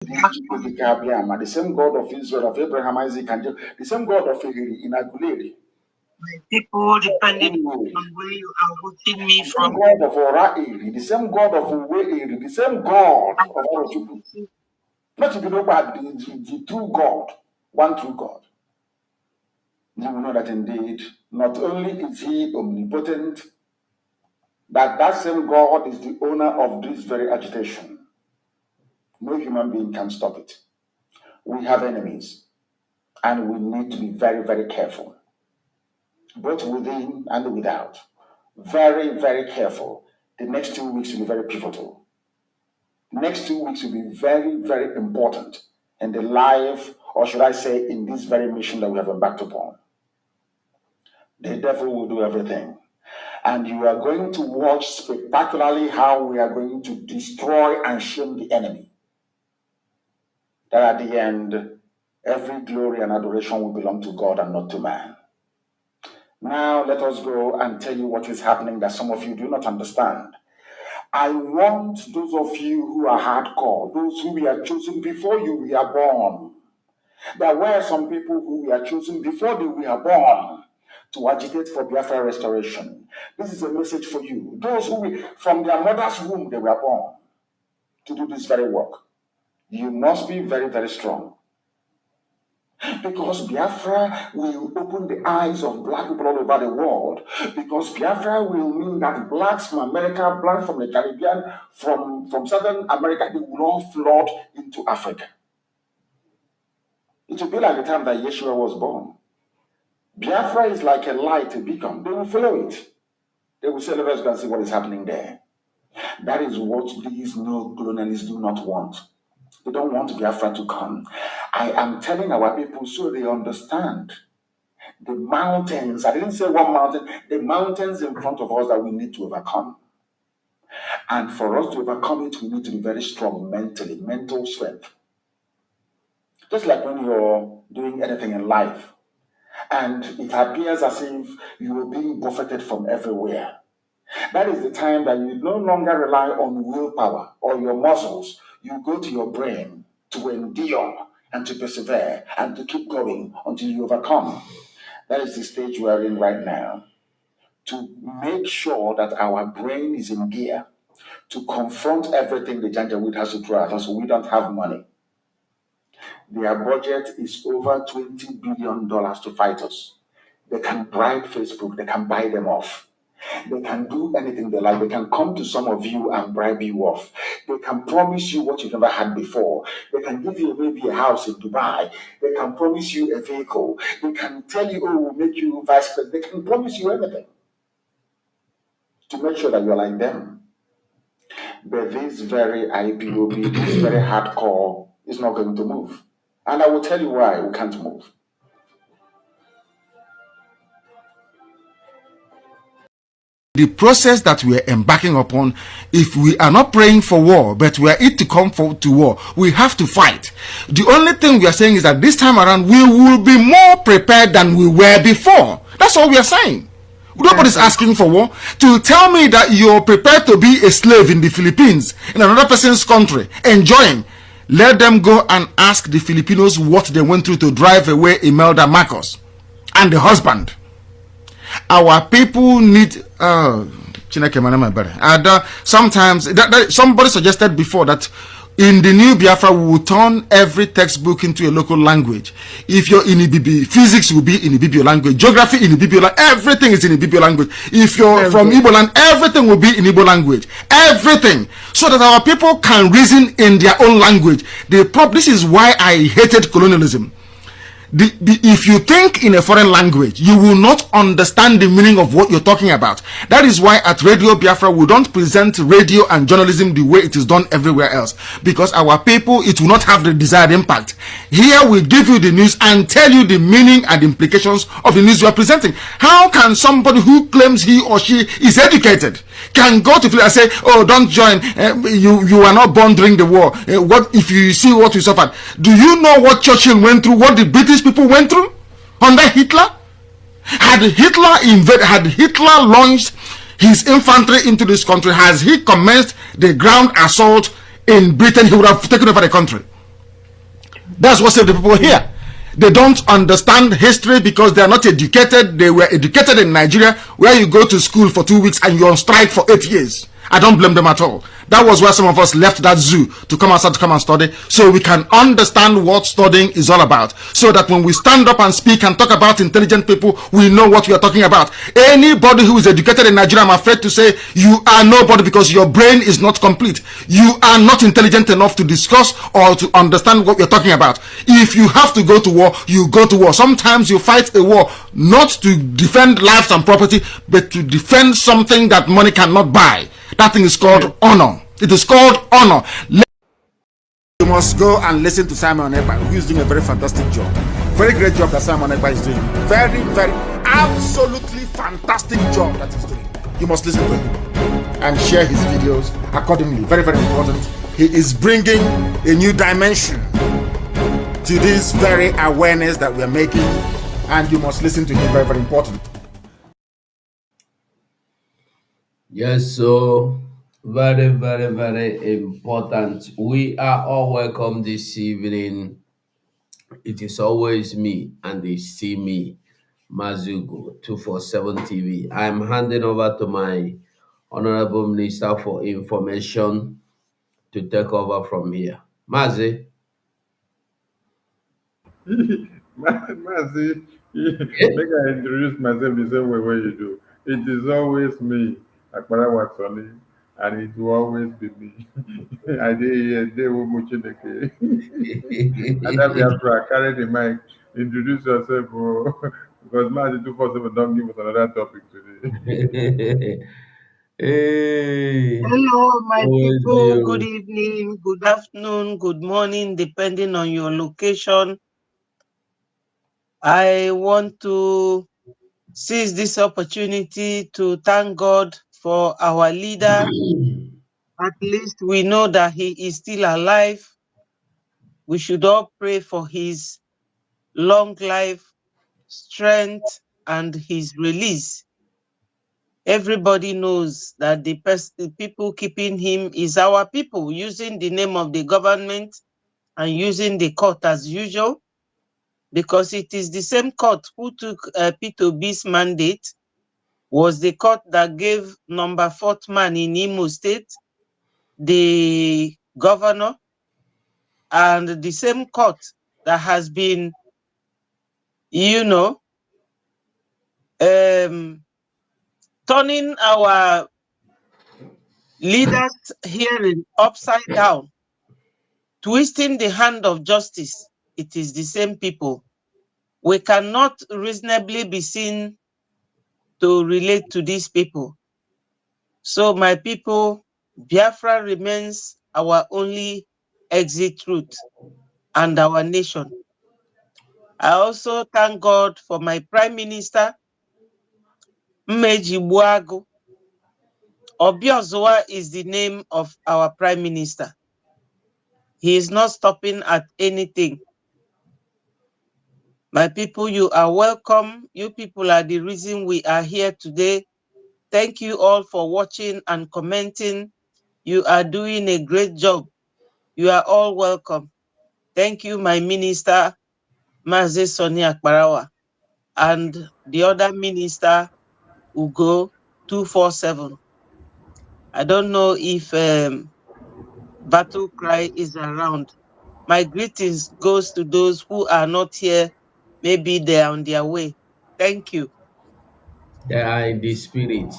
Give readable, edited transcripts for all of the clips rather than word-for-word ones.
The same God of Israel, of Abraham, Isaac, and Jacob, the same God of Inaguleri. People, depending on where you are watching me from. The same God of Orairi, the same God of Uweiri, the same God of Orochukwu. Not to be known by the true God, one true God. You will know that indeed, not only is He omnipotent, but that same God is the owner of this very agitation. No human being can stop it. We have enemies, and we need to be very, very careful, both within and without. Very, very careful. The next 2 weeks will be very pivotal. Next 2 weeks will be very, very important in the life, or should I say, in this very mission that we have embarked upon. The devil will do everything. And you are going to watch spectacularly how we are going to destroy and shame the enemy. That at the end, every glory and adoration will belong to God and not to man. Now let us go and tell you what is happening that some of you do not understand. I want those of you who are hardcore, those who we are chosen before you were born. There were some people who were chosen before they were born to agitate for Biafra restoration. This is a message for you. Those who, from their mother's womb, they were born to do this very work. You must be very, very strong. Because Biafra will open the eyes of black people all over the world. Because Biafra will mean that blacks from America, blacks from the Caribbean, from Southern America, they will all flood into Africa. It will be like the time that Yeshua was born. Biafra is like a light, a beacon. They will follow it. They will say, let us go and see what is happening there. That is what these no-colonialists do not want. They don't want Biafra to come. I am telling our people so they understand the mountains. I didn't say one mountain. The mountains in front of us that we need to overcome. And for us to overcome it, we need to be very strong mentally, mental strength. Just like when you're doing anything in life, and it appears as if you are being buffeted from everywhere. That is the time that you no longer rely on willpower or your muscles. You go to your brain to endure and to persevere and to keep going until you overcome. That is the stage we are in right now. To make sure that our brain is in gear to confront everything the Janjaweed has to throw at us, so we don't have money. Their budget is over $20 billion to fight us. They can bribe Facebook, they can buy them off. They can do anything they like. They can come to some of you and bribe you off. They can promise you what you've never had before. They can give you maybe a house in Dubai. They can promise you a vehicle. They can tell you, oh, we'll make you vice president. They can promise you anything to make sure that you're like them. But this very IPOB, this very hardcore is not going to move. And I will tell you why we can't move. The process that we are embarking upon, if we are not praying for war, but we are it to come to war, we have to fight. The only thing we are saying is that this time around, we will be more prepared than we were before. That's all we are saying. Nobody's asking for war. To tell me that you're prepared to be a slave in the Philippines, in another person's country, enjoying, let them go and ask the Filipinos what they went through to drive away Imelda Marcos and the husband. Our people need sometimes somebody suggested before that in the new Biafra we will turn every textbook into a local language. If you're in Ibibio, physics will be in Ibibio language, geography in Ibibio language, everything is in Ibibio language. If you're from Igbo land, everything will be in Igbo language. Everything. So that our people can reason in their own language. This is why I hated colonialism. If you think in a foreign language, you will not understand the meaning of what you're talking about. That is why at Radio Biafra, we don't present radio and journalism the way it is done everywhere else. Because our people, it will not have the desired impact. Here we give you the news and tell you the meaning and implications of the news you are presenting. How can somebody who claims he or she is educated can go to and say, oh, don't join, you are not born during the war. What if you see what we suffered? Do you know what Churchill went through, what the British people went through under Hitler? Had Hitler launched his infantry into this country, has he commenced the ground assault in Britain, he would have taken over the country. That's what saved the people here. They don't understand history because they are not educated. They were educated in Nigeria, where you go to school for 2 weeks and you're on strike for 8 years. I don't blame them at all. That was why some of us left that zoo to come outside to come and study, so we can understand what studying is all about, so that when we stand up and speak and talk about intelligent people, we know what we are talking about. Anybody who is educated in Nigeria, I'm afraid to say, you are nobody, because your brain is not complete. You are not intelligent enough to discuss or to understand what you're talking about. If you have to go to war, you go to war. Sometimes you fight a war not to defend lives and property, but to defend something that money cannot buy. That thing is called honor. It is called honor. You must go and listen to Simon Ekpa, who is doing a very fantastic job. Very great job that Simon Ekpa is doing. Very, very, absolutely fantastic job that he's doing. You must listen to him and share his videos accordingly. Very, very important. He is bringing a new dimension to this very awareness that we are making, and you must listen to him. Very, very important. Yes, so very, very, very important. We are all welcome this evening. It is always me, and they see me, Mazugo, 247 TV. I'm handing over to my Honorable Minister for Information to take over from here. Mazi. Mazi, Yeah? make I introduce myself the same way you do. It is always me, Akbara Watsoni, and it will always be me. I did hear they will Muchineke. And that Biafra, carry the mic. Introduce yourself, because Mazi 247 don't give us another topic today. Hey, Hello, my always people. Good you. evening, good afternoon, good morning, depending on your location. I want to seize this opportunity to thank God for our leader. At least we know that he is still alive. We should all pray for his long life, strength, and his release. Everybody knows that the people keeping him is our people, using the name of the government and using the court as usual, because it is the same court who took Peter B's mandate, was the court that gave number 4th man in Imo State the governor, and the same court that has been, turning our leaders' hearing upside down, twisting the hand of justice. It is the same people. We cannot reasonably be seen to relate to these people. So my people, Biafra remains our only exit route and our nation. I also thank God for my Prime Minister, Mmeji Buagu. Obiozua is the name of our Prime Minister. He is not stopping at anything. My people, you are welcome. You people are the reason we are here today. Thank you all for watching and commenting. You are doing a great job. You are all welcome. Thank you, my minister, Mazi Soni Akbarawa, and the other minister, Ugo 247. I don't know if Battle Cry is around. My greetings goes to those who are not here. Maybe they are on their way. Thank you. They are in the spirit.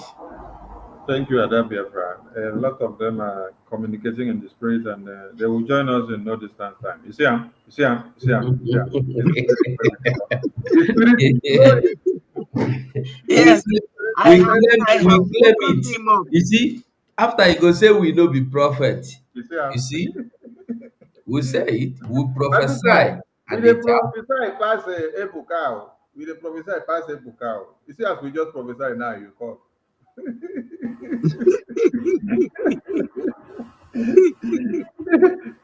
Thank you, Adam Biafra. A lot of them are communicating in the spirit, and they will join us in no distance time. You see, you see, you see, you see. The spirit is flowing. Yes, I we have, claim I we have claim woken it. him up. You see, after you go say we no be prophet. You You see, see, we say it, we Bible guy, prophesy, we and the it happen. prophesy pass a cow. We the prophesy pass a cow. You see, as we just prophesy now, you come.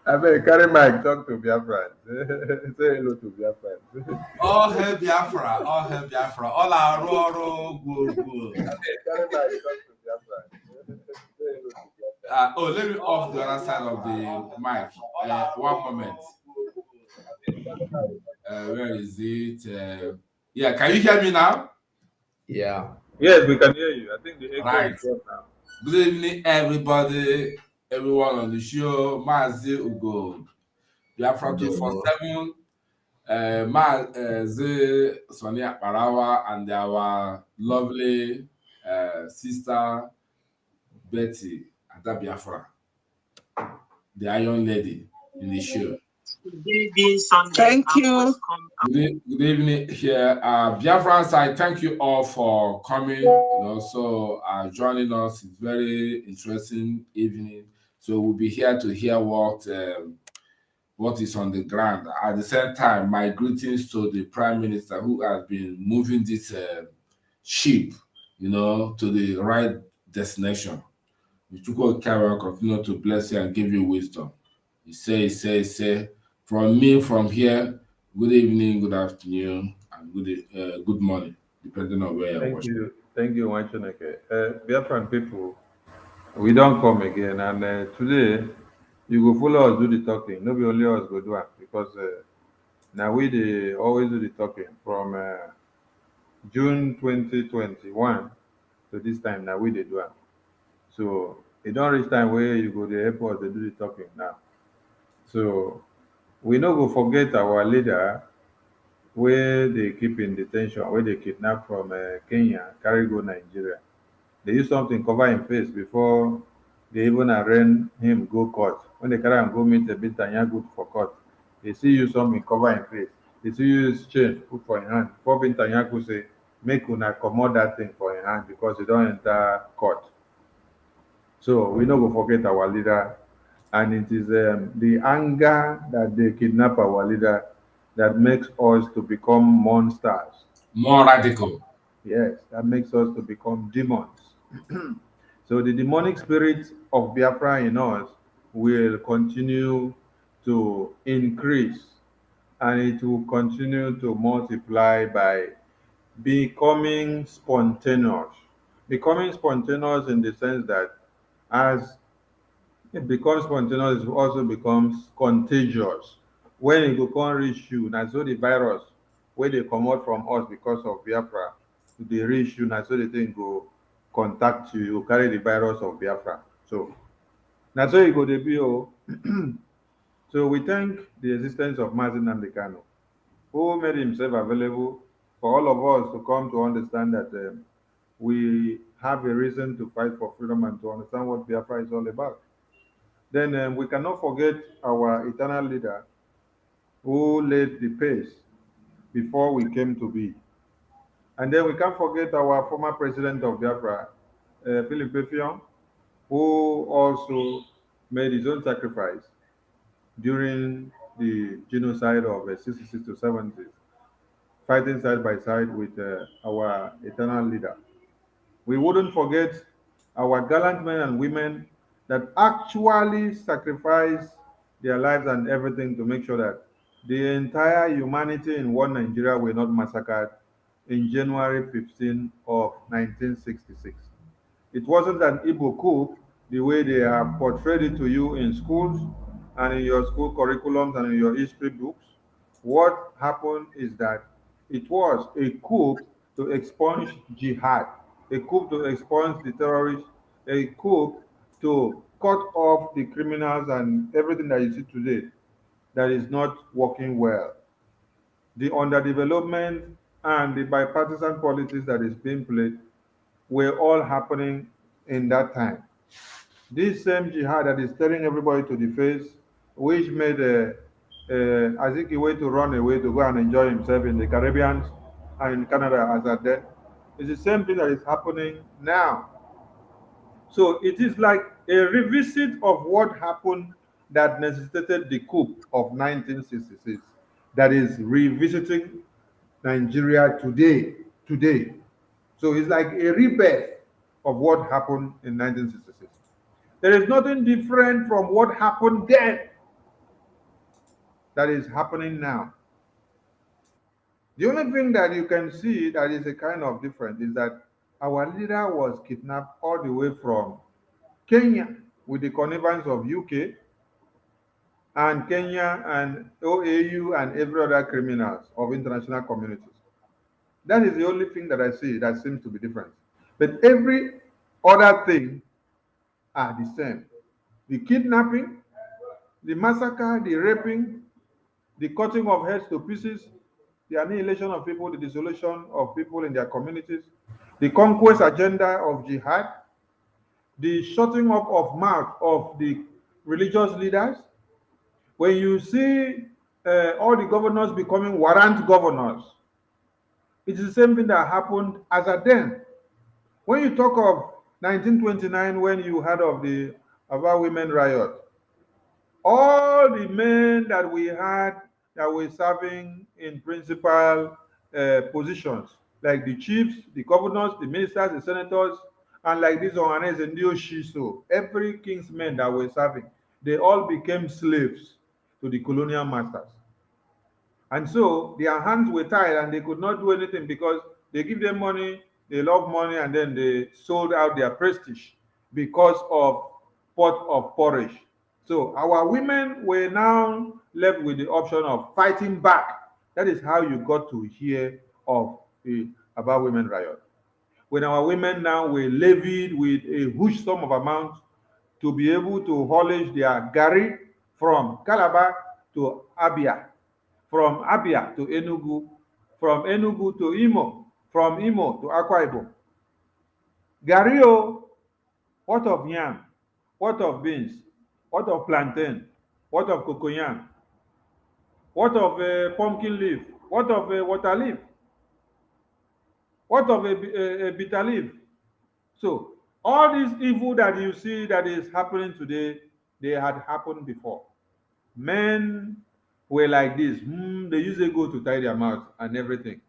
I mean, carry mic, talk to Biafra. Say hello to Biafra. All hail Biafra, all hail Biafra, all our roar, go. Carry mic, talk to Biafra. Say hello to Biafra. Let me off the other side of the mic. One moment. Where is it? Yeah, can you hear me now? Yeah. Yes, we can hear you. I think the echo is Right. gone now. Good evening, everybody, everyone on the show. Mazi Ugo, Biafra Yo. 247, Mazi Sonia Parawa, and our lovely sister Betty Ada Biafra, the Iron Lady in the show. Thank you. Good evening here. Biafrans, I thank you all for coming. So joining us. It's very interesting evening. So we'll be here to hear what is on the ground. At the same time, my greetings to the Prime Minister who has been moving this ship, to the right destination. Michuko Kara continue to bless you and give you wisdom. He say. From me, from here, good evening, good afternoon, and good morning, depending on where you're watching. Thank you, Wanchaneke. Biafran people, we don't come again, and today you go follow us do the talking. No be only us go do it because now we dey always do the talking from June 2021 to this time. Now we dey do it. So it don't reach time where you go the airport they do the talking now. So we no go forget our leader where they keep in detention, where they kidnap from Kenya, carry go Nigeria. They use something cover him face before they even arraign him go court. When they carry him go meet a bit good for court, they see use something cover him face. They see use chain put for him hand. Before Bintanyaku say, make una comot that thing for him hand because he don't enter court. So we no go forget our leader, and it is the anger that they kidnap our leader that makes us to become monsters. More radical. Yes, that makes us to become demons. So the demonic spirit of Biafra in us will continue to increase, and it will continue to multiply by becoming spontaneous. Becoming spontaneous in the sense that as it becomes spontaneous, it also becomes contagious. When it go come reach you, na so the virus wey dey comot from us because of Biafra dey reach you, na so the thing go contact you, you go carry the virus of Biafra. So na so e go dey be o. So we thank the existence of Mazi Nnamdi Kanu, who made himself available for all of us to come to understand that we have a reason to fight for freedom and to understand what Biafra is all about. Then we cannot forget our eternal leader who laid the pace before we came to be. And then we can't forget our former president of Biafra, Philip Effiong, who also made his own sacrifice during the genocide of 66 to 70s, fighting side by side with our eternal leader. We wouldn't forget our gallant men and women that actually sacrificed their lives and everything to make sure that the entire humanity in one Nigeria were not massacred in January 15 of 1966. It wasn't an Igbo coup the way they have portrayed it to you in schools and in your school curriculums and in your history books. What happened is that it was a coup to expunge jihad, a coup to expunge the terrorists, a coup to cut off the criminals and everything that you see today that is not working well. The underdevelopment and the bipartisan politics that is being played were all happening in that time. This same jihad that is staring everybody to the face, which made Azikiwe to run away to go and enjoy himself in the Caribbean and in Canada as at then, is the same thing that is happening now. So it is like a revisit of what happened that necessitated the coup of 1966 that is revisiting Nigeria today. Today. So it's like a rebirth of what happened in 1966. There is nothing different from what happened then that is happening now. The only thing that you can see that is a kind of difference is that our leader was kidnapped all the way from Kenya with the connivance of UK, and Kenya and OAU and every other criminals of international communities. That is the only thing that I see that seems to be different. But every other thing are the same. The kidnapping, the massacre, the raping, the cutting of heads to pieces, the annihilation of people, the dissolution of people in their communities, the conquest agenda of jihad, the shutting up of mouth of the religious leaders. When you see all the governors becoming warrant governors, it is the same thing that happened as at then. When you talk of 1929, when you heard of the about women riot, all the men that we had that were serving in principal positions, like the chiefs, the governors, the ministers, the senators, and like this Ohanes and Shiso, every king's men that were serving, they all became slaves to the colonial masters. And so their hands were tied and they could not do anything because they give them money, they love money, and then they sold out their prestige because of pot of porridge. So our women were now left with the option of fighting back. That is how you got to hear of the about women riot. When our women now were levied with a huge sum of amount to be able to haulage their gari from Calabar to Abia, from Abia to Enugu, from Enugu to Imo, from Imo to Akwa Ibom. Gari o, what of yam? What of beans? What of plantain? What of cocoyam? What of pumpkin leaf? What of water leaf? What of a bitter leaf? So all this evil that you see that is happening today, they had happened before. Men were like this. They usually go to tie their mouth and everything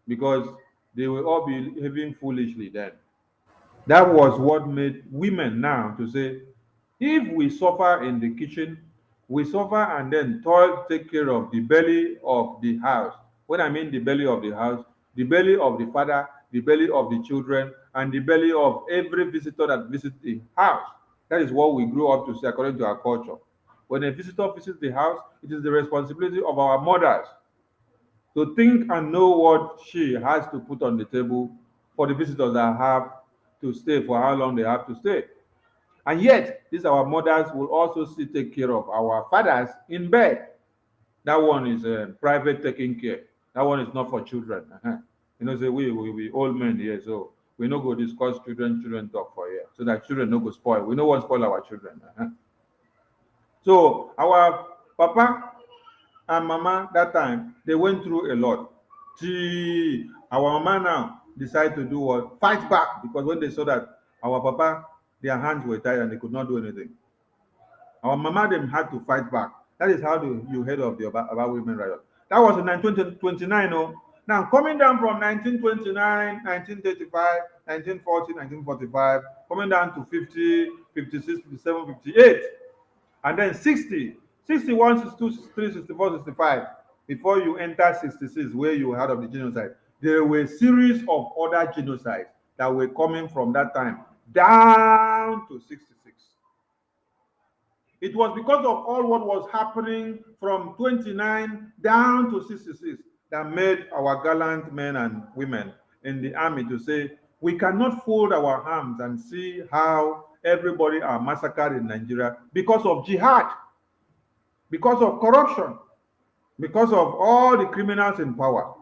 because they will all be behaving foolishly then. That was what made women now to say, if we suffer in the kitchen, we suffer and then toil take care of the belly of the house. When I mean the belly of the house, the belly of the father, the belly of the children, and the belly of every visitor that visits the house. That is what we grew up to say according to our culture. When a visitor visits the house, it is the responsibility of our mothers to think and know what she has to put on the table for the visitors that have to stay, for how long they have to stay. And yet, these our mothers will also still take care of our fathers in bed. That one is private taking care. That one is not for children. You know, say we old men here, so we no go discuss children talk for here, so that children no go spoil. We no want spoil our children. So our papa and mama that time, they went through a lot. Gee, our mama now decide to do what? Fight back, because when they saw that our papa, their hands were tied and they could not do anything. Our mama them had to fight back. That is how you heard of the about women riot. That was in 1929. Oh. Now coming down from 1929, 1935, 1940, 1945, coming down to 50, 56, 57, 58, and then 60, 61, 62, 63, 64, 65, before you enter 66, where you heard of the genocide. There were a series of other genocides that were coming from that time down to 66. It was because of all what was happening from 29 down to 66 that made our gallant men and women in the army to say, we cannot fold our arms and see how everybody are massacred in Nigeria because of jihad, because of corruption, because of all the criminals in power.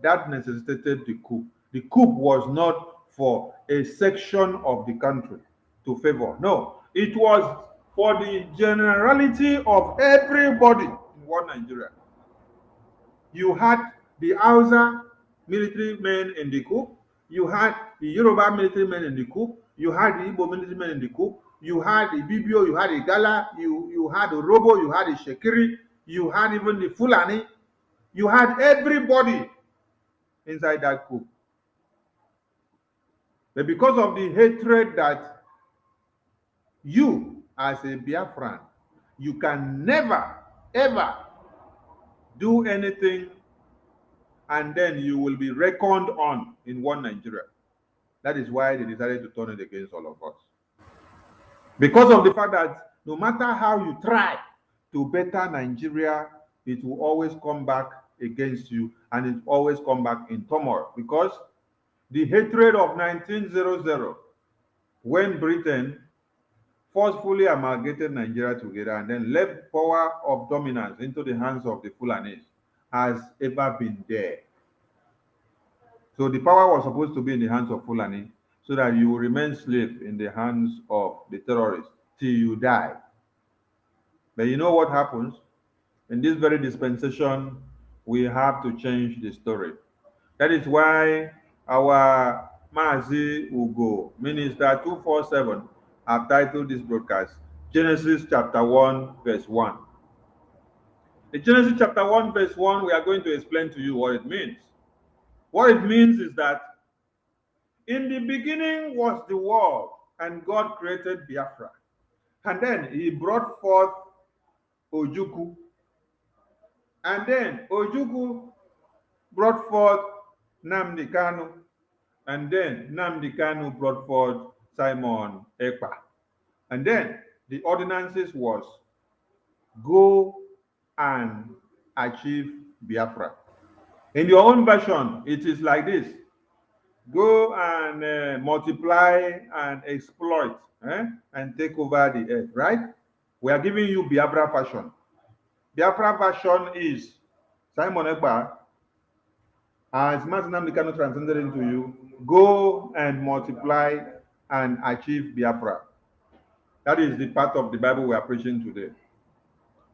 That necessitated the coup. The coup was not for a section of the country to favor. No, it was for the generality of everybody in one Nigeria. You had the Hausa military men in the coup, you had the Yoruba military men in the coup, you had the Igbo military men in the coup, you had the Bibio, you had the Gala, you had the Robo, you had the Shekiri, you had even the Fulani, you had everybody inside that coup. But because of the hatred that you, as a Biafran, you can never, ever do anything and then you will be reckoned on in one Nigeria. That is why they decided to turn it against all of us. Because of the fact that no matter how you try to better Nigeria, it will always come back against you, and it always come back in turmoil, because the hatred of 1900, when Britain forcefully amalgamated Nigeria together and then left power of dominance into the hands of the Fulanis, has ever been there. So the power was supposed to be in the hands of Fulani, so that you will remain slave in the hands of the terrorists till you die. But you know what happens? In this very dispensation, we have to change the story. That is why our Mazi Ugo, Minister 247, have titled this broadcast Genesis chapter 1, verse 1. In Genesis chapter 1, verse 1, we are going to explain to you what it means. What it means is that in the beginning was the world, and God created Biafra. And then he brought forth Ojukwu. And then Ojukwu brought forth Nnamdi Kanu. And then Nnamdi Kanu brought forth Simon Ekpa. And then the ordinances was go and achieve Biafra. In your own version, it is like this. Go and multiply and exploit and take over the earth, right? We are giving you Biafra version. Biafra version is Simon Ekpa, as Martin Nnamdi Kanu transcended into you, go and multiply and achieve Biafra. That is the part of the Bible we are preaching today.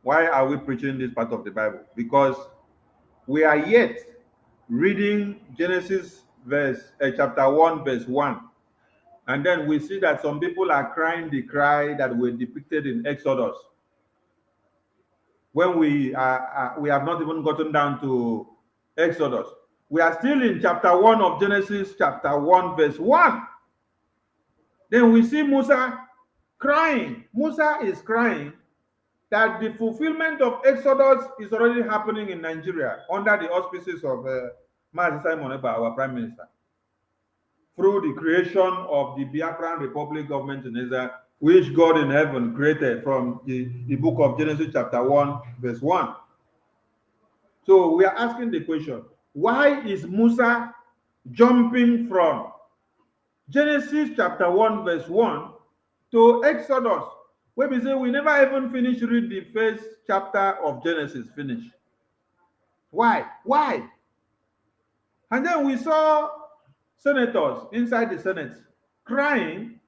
Why are we preaching this part of the Bible? Because we are yet reading Genesis chapter 1, verse 1. And then we see that some people are crying the cry that were depicted in Exodus. When we have not even gotten down to Exodus. We are still in chapter 1 of Genesis, chapter 1, verse 1. Then we see Musa crying. Musa is crying that the fulfillment of Exodus is already happening in Nigeria under the auspices of Mazi Simon Ekpa, our Prime Minister, through the creation of the Biafran Republic government in Israel, which God in heaven created from the book of Genesis chapter 1, verse 1. So we are asking the question, why is Musa jumping from Genesis chapter 1, verse 1 to Exodus, where we say we never even finish read the first chapter of Genesis finish? Why? Why? And then we saw senators inside the Senate crying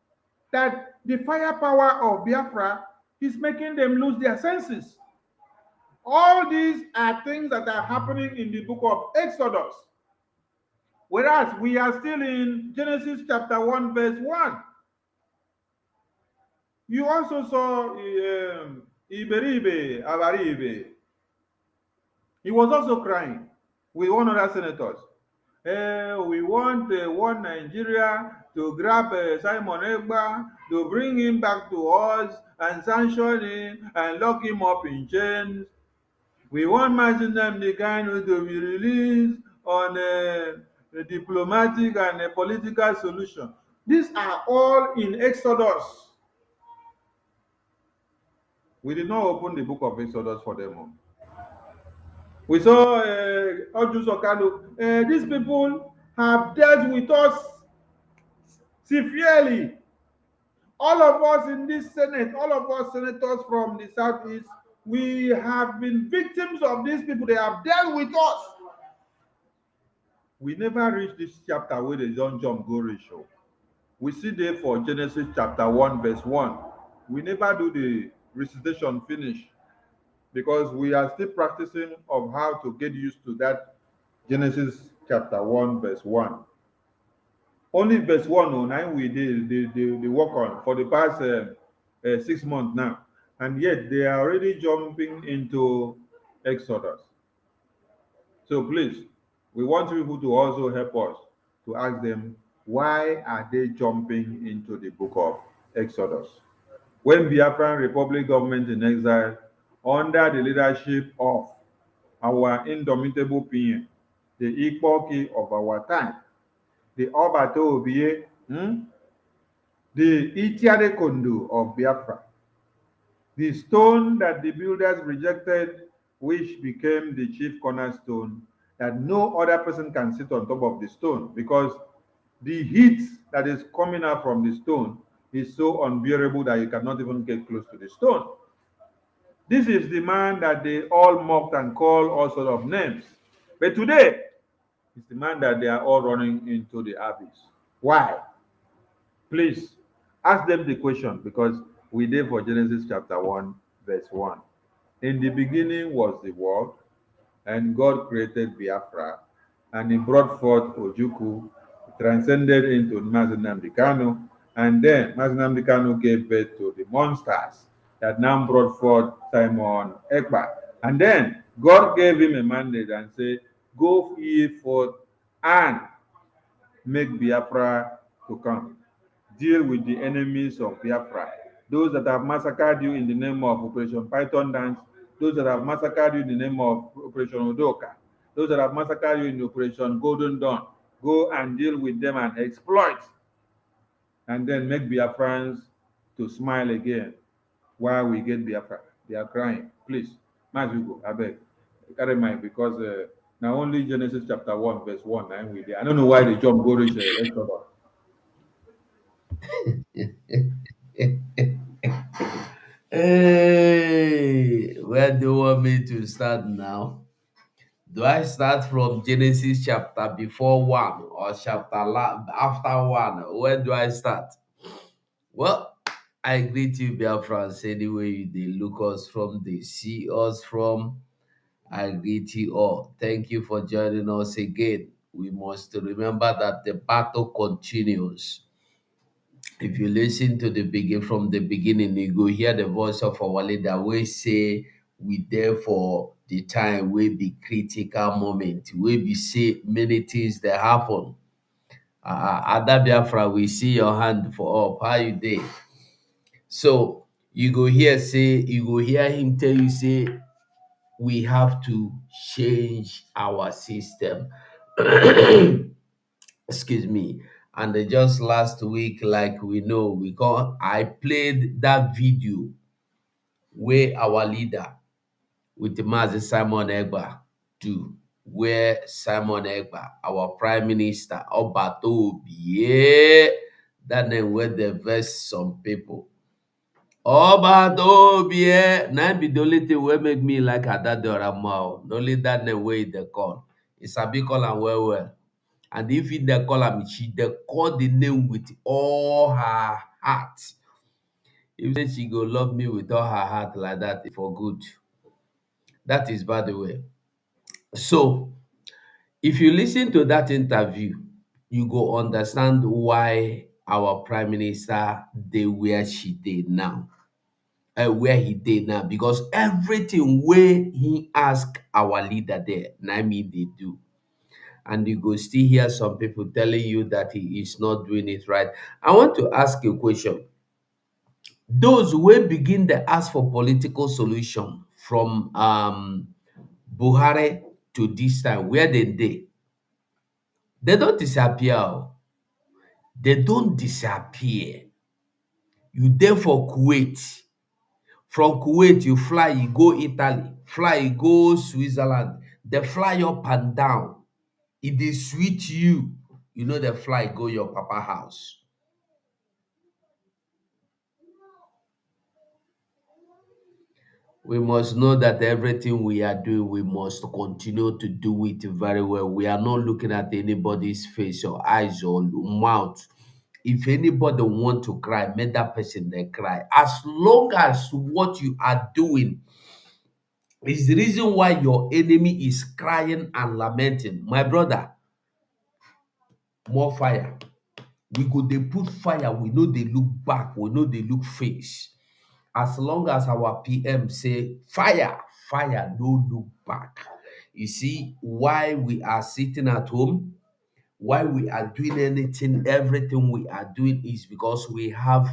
that the firepower of Biafra is making them lose their senses. All these are things that are happening in the book of Exodus. Whereas we are still in Genesis chapter 1, verse 1. You also saw Iberibe, Abaribe. He was also crying with one other senators. We want one Nigeria to grab Simon Ekpa, to bring him back to us and sanction him and lock him up in chains. We want Martin Nnamdi Kanu to be released on a diplomatic and a political solution. These are all in Exodus. We did not open the book of Exodus for them. We saw Ojus Okado. These people have dealt with us severely. All of us in this Senate, all of us senators from the Southeast, we have been victims of these people. They have dealt with us. We never reach this chapter where they don't jump go ratio. We see there for Genesis chapter 1, verse 1. We never do the recitation finish because we are still practicing of how to get used to that Genesis chapter 1, verse 1. Only verse 109 we did the work on for the past 6 months now. And yet they are already jumping into Exodus. So please, we want people to also help us to ask them, why are they jumping into the book of Exodus? When Biafran Republic government in exile, under the leadership of our indomitable PM, the equal key of our time, the Obato Obie, the Itiade Kondo of Biafra, The stone that the builders rejected, which became the chief cornerstone, that no other person can sit on top of the stone because the heat that is coming out from the stone is so unbearable that you cannot even get close to the stone. This is the man that they all mocked and called all sorts of names. But today, it's the man that they are all running into the abyss. Why? Please ask them the question because we did for Genesis chapter 1, verse 1. In the beginning was the Word, and God created Biafra, and he brought forth Ojuku, transcended into Mazinam Kanu, and then Mazinam Kanu gave birth to the monsters that now brought forth Simon Ekpa. And then God gave him a mandate and said, go ye forth and make Biafra to come. Deal with the enemies of Biafra. Those that have massacred you in the name of Operation Python Dance, those that have massacred you in the name of Operation Odoka, those that have massacred you in Operation Golden Dawn, go and deal with them and exploit, and then make Biafrans to smile again while we get Biafra. They are crying. Please, Mas Hugo, I beg, carry mine because now only Genesis chapter 1, verse 1, and we there. I don't know why they jump go reach Exodus. Hey, where do you want me to start now? Do I start from Genesis chapter before 1 or chapter after 1? Where do I start? Well, I greet you, Biafrans, anyway they look us from, they see us from. I greet you all. Thank you for joining us again. We must remember that the battle continues. If you listen to the begin from the beginning, you go hear the voice of our leader. We say we there for the time will be critical moment. We be say many things that happen. Ada Biafra, we see your hand for up. How you there? So you go hear him tell you say we have to change our system. Excuse me. And just last week, like we know, I played that video where our leader with the Mazi Simon Egba do, where Simon Egba, our prime minister, Obato, yeah, that name where they verse some people. Obato, yeah, na be the only thing wey make me like Adadorama. Only that name wey they call. It's a big call and well. And if in the call am, she dey call the name with all her heart. If say she go love me with all her heart like that, for good. That is by the way. So if you listen to that interview, you go understand why our prime minister dey where she did now. Where he did now, because everything where he ask our leader there, na me they do. And you go still hear some people telling you that he is not doing it right. I want to ask a question. Those who begin to ask for political solution from Buhari to this time, where they don't disappear. They don't disappear. You there for Kuwait. From Kuwait, you fly, you go Italy, fly, you go Switzerland. They fly up and down. If they switch you, you know they fly go your papa house. We must know that everything we are doing, we must continue to do it very well. We are not looking at anybody's face or eyes or mouth. If anybody want to cry, make that person they cry. As long as what you are doing is the reason why your enemy is crying and lamenting, my brother, more fire. We go they put fire, we know they look back, we know they look face. As long as our PM say fire, fire, no look back. You see why we are sitting at home, why we are doing anything, everything we are doing is because we have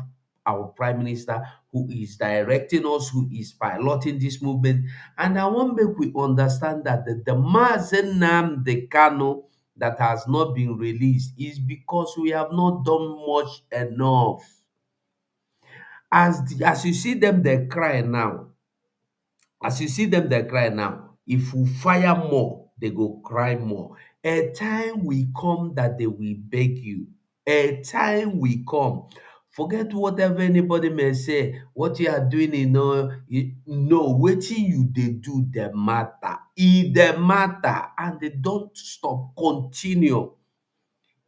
our prime minister who is directing us, who is piloting this movement. And I want to make we understand that the Mazenam Dekano that has not been released is because we have not done much enough. As you see them, they cry now. As you see them, they cry now. If we fire more, they go cry more. A time will come that they will beg you. A time will come. Forget whatever anybody may say. What you are doing, waiting you they do the matter. The matter, and they don't stop. Continue.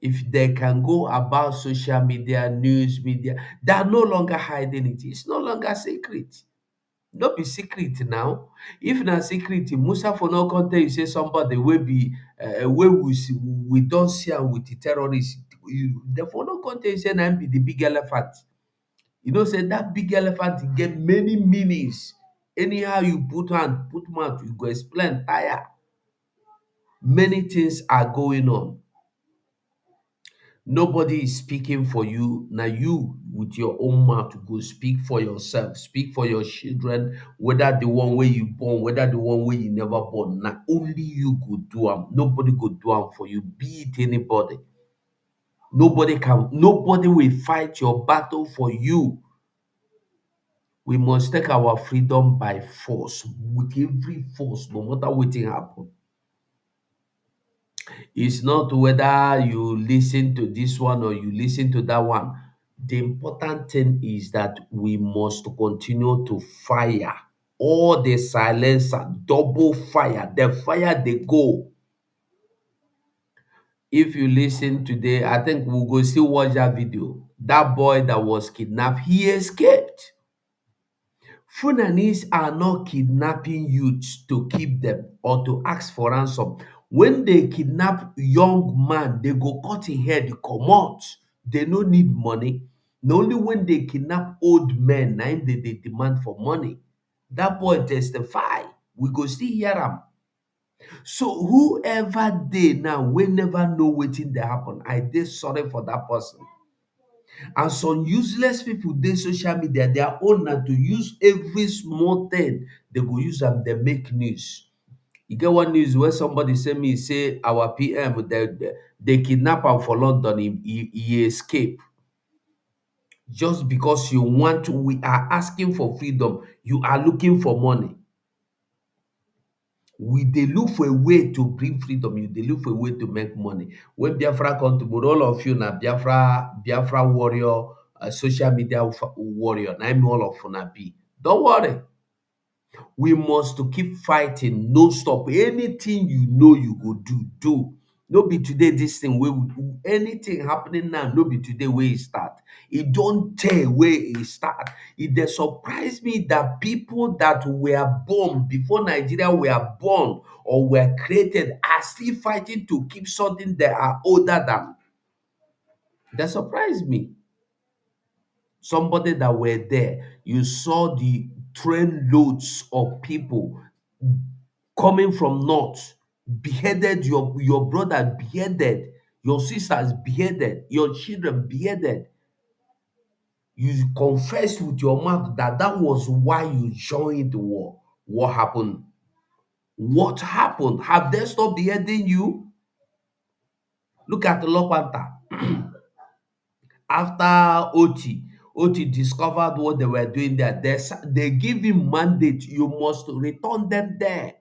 If they can go about social media, news media, they are no longer hiding it. It's no longer secret. No be secret now. If na secret, Musa for no come tell you say somebody wey be wey we don see am with the terrorists. Dem for no come tell you say na him be the big elephant. You know say that big elephant get many meanings. Anyhow you put hand, put mouth, you go explain tire. Many things are going on. Nobody is speaking for you. Now you with your own mouth go speak for yourself, speak for your children, whether the one where you born, whether the one where you never born. Now only you could do them. Nobody could do them for you. Be it anybody. Nobody will fight your battle for you. We must take our freedom by force, with every force, no matter what happen. It's not whether you listen to this one or you listen to that one. The important thing is that we must continue to fire all the silencer, double fire, the fire they go. If you listen today, I think we'll go still watch that video. That boy that was kidnapped, he escaped. Funanis are not kidnapping youths to keep them or to ask for ransom. When they kidnap young man, they go cut him head, come out. They no need money. Na only when they kidnap old men, na im they demand for money. That boy testify. We go still hear am. So whoever they now, we never know wetin dey happen. I dey sorry for that person. And some useless people dey social media, their own na to use every small thing. They go use them, they make news. You get one news where somebody say our PM, they kidnap him for London, he escape. Just because you want to, we are asking for freedom, you are looking for money. We dey look for a way to bring freedom. You dey look for a way to make money. When Biafra come tomorrow, all of you na Biafra warrior, social media warrior. Na all of una be. Don't worry. We must to keep fighting, no stop. Anything you know you go do. No be today this thing wey we do. Anything happening now, no be today where it start. It don't tell where it start. It dey surprise me that people that were born before Nigeria were born or were created are still fighting to keep something that are older than. That surprise me. Somebody that were there, you saw the train loads of people coming from north, beheaded your brother, beheaded your sisters, beheaded your children, beheaded. You confessed with your mouth that that was why you joined the war. What happened? What happened? Have they stopped beheading you? Look at the Lopanta. After Oti discovered what they were doing there, they give him mandate. You must return them there.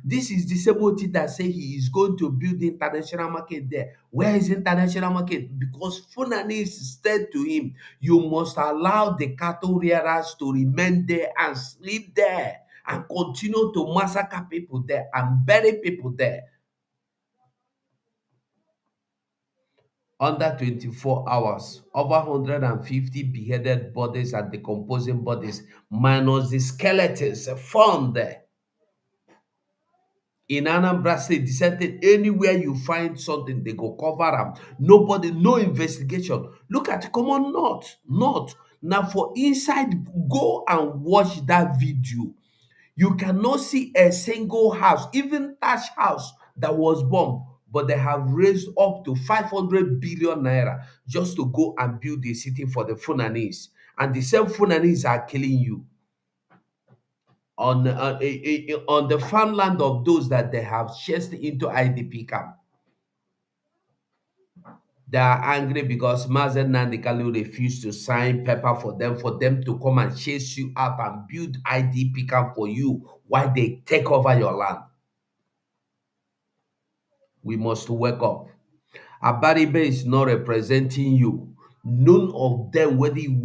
This is the same Oti that say he is going to build the international market there. Where is international market? Because Funani said to him, you must allow the cattle rearers to remain there and sleep there and continue to massacre people there and bury people there. Under 24 hours, over 150 beheaded bodies and decomposing bodies, minus the skeletons found there. In Anambra State, deserted anywhere you find something, they go cover them. Nobody, no investigation. Look at common north. Now for inside, go and watch that video. You cannot see a single house, even thatch house that was bombed, but they have raised up to 500 billion naira just to go and build a city for the Funanis. And the same Funanis are killing you on the farmland of those that they have chased into IDP camp. They are angry because Mazen Nandikalu refused to sign paper for them to come and chase you out and build IDP camp for you while they take over your land. We must wake up. Abaribe is not representing you. None of them, whether you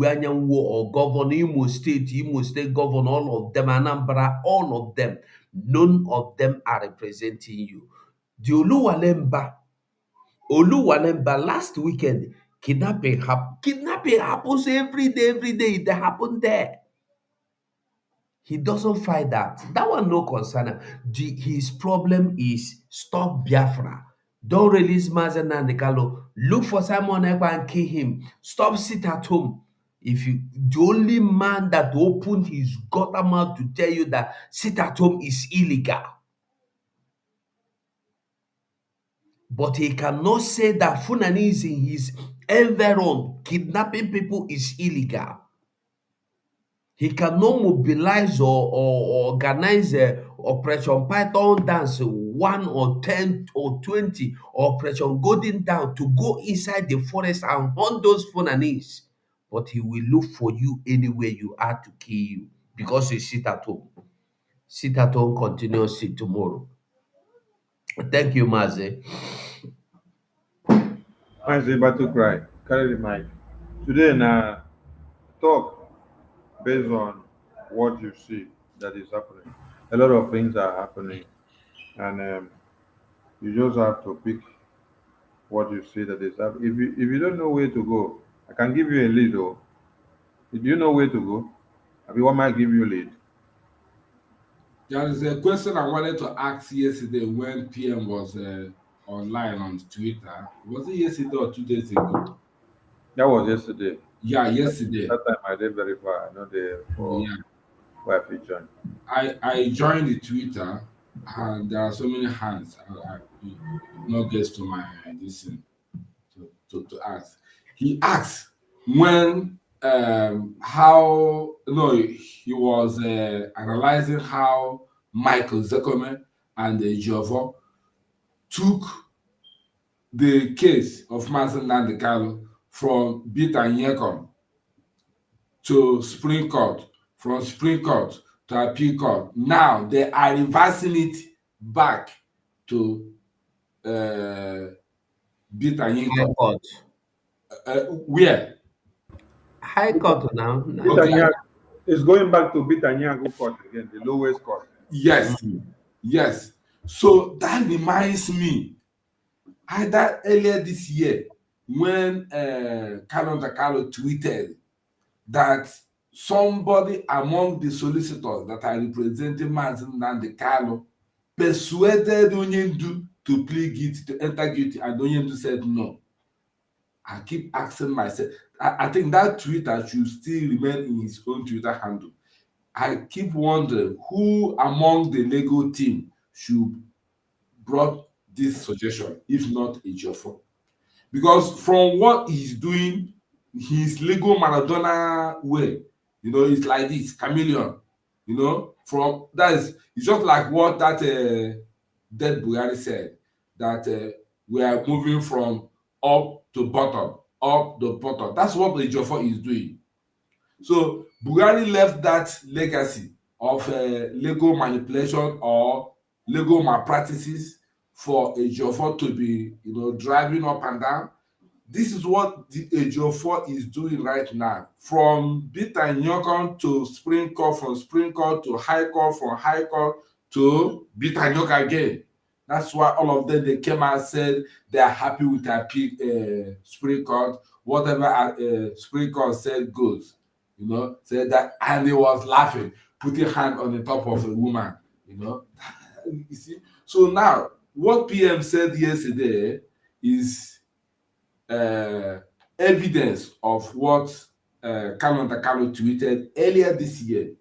or governor, Imo State governor, all of them, Anambra, all of them, none of them are representing you. The Oluwalemba last weekend, kidnapping happens every day, it happened there. He doesn't fight that. That one no concern him. His problem is stop Biafra. Don't release Mazen Nandekalo. Look for Simon Ekpa and kill him. Stop sit at home. The only man that opened his gutter mouth to tell you that sit at home is illegal. But he cannot say that Funani is in his environment. Kidnapping people is illegal. He cannot mobilize or organize Operation Python Dance 1 or 10 or 20 or Operation Golden Dawn to go inside the forest and hunt those Funanis. But he will look for you anywhere you are to kill you because you sit at home. Sit at home, continue sit tomorrow. Thank you, Maze. I say battle cry. Carry the mic. Today now talk based on what you see that is happening. A lot of things are happening, and you just have to pick what you see that is happening. If you don't know where to go, I can give you a lead. Or do you know where to go? I mean, what might give you a lead? There is a question I wanted to ask yesterday when PM was online on Twitter. Was it yesterday or 2 days ago? That was yesterday. Yeah, yesterday. That time I did very far. I know the for where I joined. I joined the Twitter and there are so many hands. I not gets to my listen to ask. He asked when he was analyzing how Michael Zekome and Jovo took the case of Mazen Nandekalo from Bit and Yekon to Supreme Court, from Supreme Court to Appeal Court. Now they are reversing it back to Bit and High Yekon. Court. Where? High Court now. It's going back to Bitanyago Court again, the lowest court. Yes, yes. So that reminds me, either earlier this year, when Canon Dakalo tweeted that somebody among the solicitors that are representing Mazen Nandekalo persuaded Onyendu to plead guilty, to enter guilty, and Onyendu said no. I keep asking myself, I think that Twitter should still remain in his own Twitter handle. I keep wondering who among the legal team should brought this suggestion, if not Ejiofor. Because from what he's doing, his legal Maradona way, it's like this, chameleon, from that is, it's just like what that dead BRGIE said, that we are moving from up to bottom, up to bottom. That's what Ejiofor is doing. So BRGIE left that legacy of legal manipulation or legal malpractices for Ejiofor to be, driving up and down. This is what the Ejiofor is doing right now. From Bit and Yokon to Supreme Court, from Supreme Court to High Court, from High Court to Bit and Yokon again. That's why all of them, they came out and said they are happy with their Supreme Court. Whatever Supreme Court said goes. Said that, and he was laughing, putting hand on the top of a woman. You see. So now, what PM said yesterday is evidence of what Canon Dakalo tweeted earlier this year.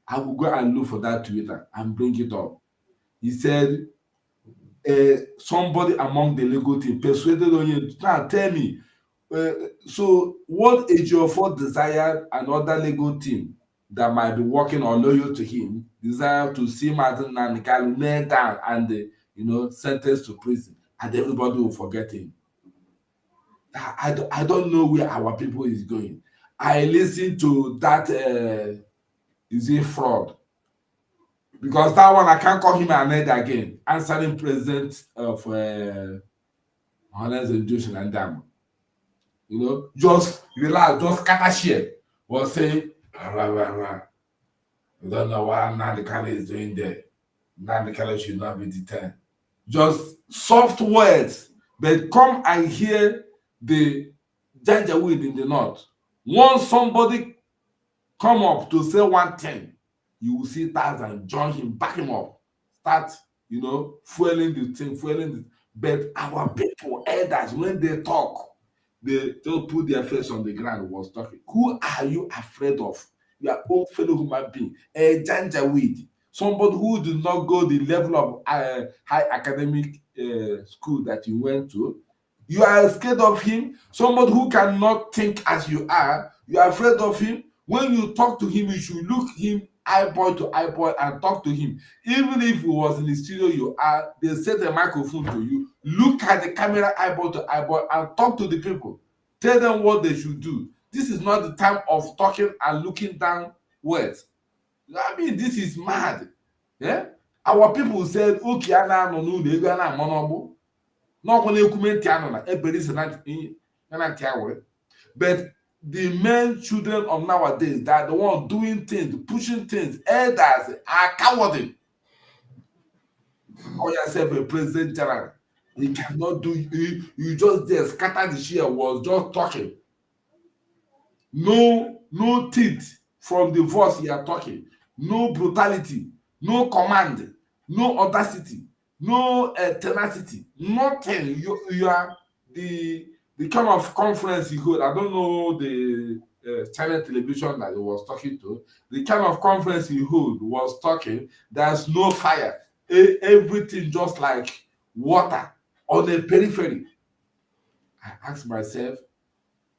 I will go and look for that Twitter and bring it up. He said, somebody among the legal team persuaded Onyendu. Now tell me, so what Ejiofor desired another legal team that might be working or loyal to him, desire to see Mazen Nandekalo nailed down and sentenced to prison, and everybody will forget him. I don't know where our people is going. I listened to that is it fraud? Because that one I can't call him an head again. Answering president of Honest Education and Dam. You know, just relax, just scatter share. Was saying, rah, rah, rah. We don't know what Nandekale is doing there. Nandekale should not be detained. Just soft words, but come and hear the Janjaweed in the north. Once somebody come up to say one thing, you will see thousand join him, back him up, start, you know, fueling the thing, fueling the. But our people, elders, when they talk, they just put their face on the ground, was talking. Who are you afraid of? Your own fellow human being, a janjaweed, somebody who did not go the level of high academic school that you went to. You are scared of him. Somebody who cannot think as you are afraid of him. When you talk to him, you should look him eyeball to eyeball and talk to him. Even if it was in the studio you are, they set a microphone to you. Look at the camera eyeball to eyeball and talk to the people. Tell them what they should do. This is not the time of talking and looking down words. I mean, this is mad. Yeah? Our people said, okay, but the men children of nowadays that the one doing things, pushing things, elders are cowardly. Call yourself a president general. You cannot do, you just there scatter the share, was just talking. No teeth from the voice you are talking, no brutality, no command, no audacity, no tenacity, nothing. You are the kind of conference you hold. I don't know the channel television that he was talking to. The kind of conference he hold was talking. There's no fire. Everything just like water on the periphery. I ask myself,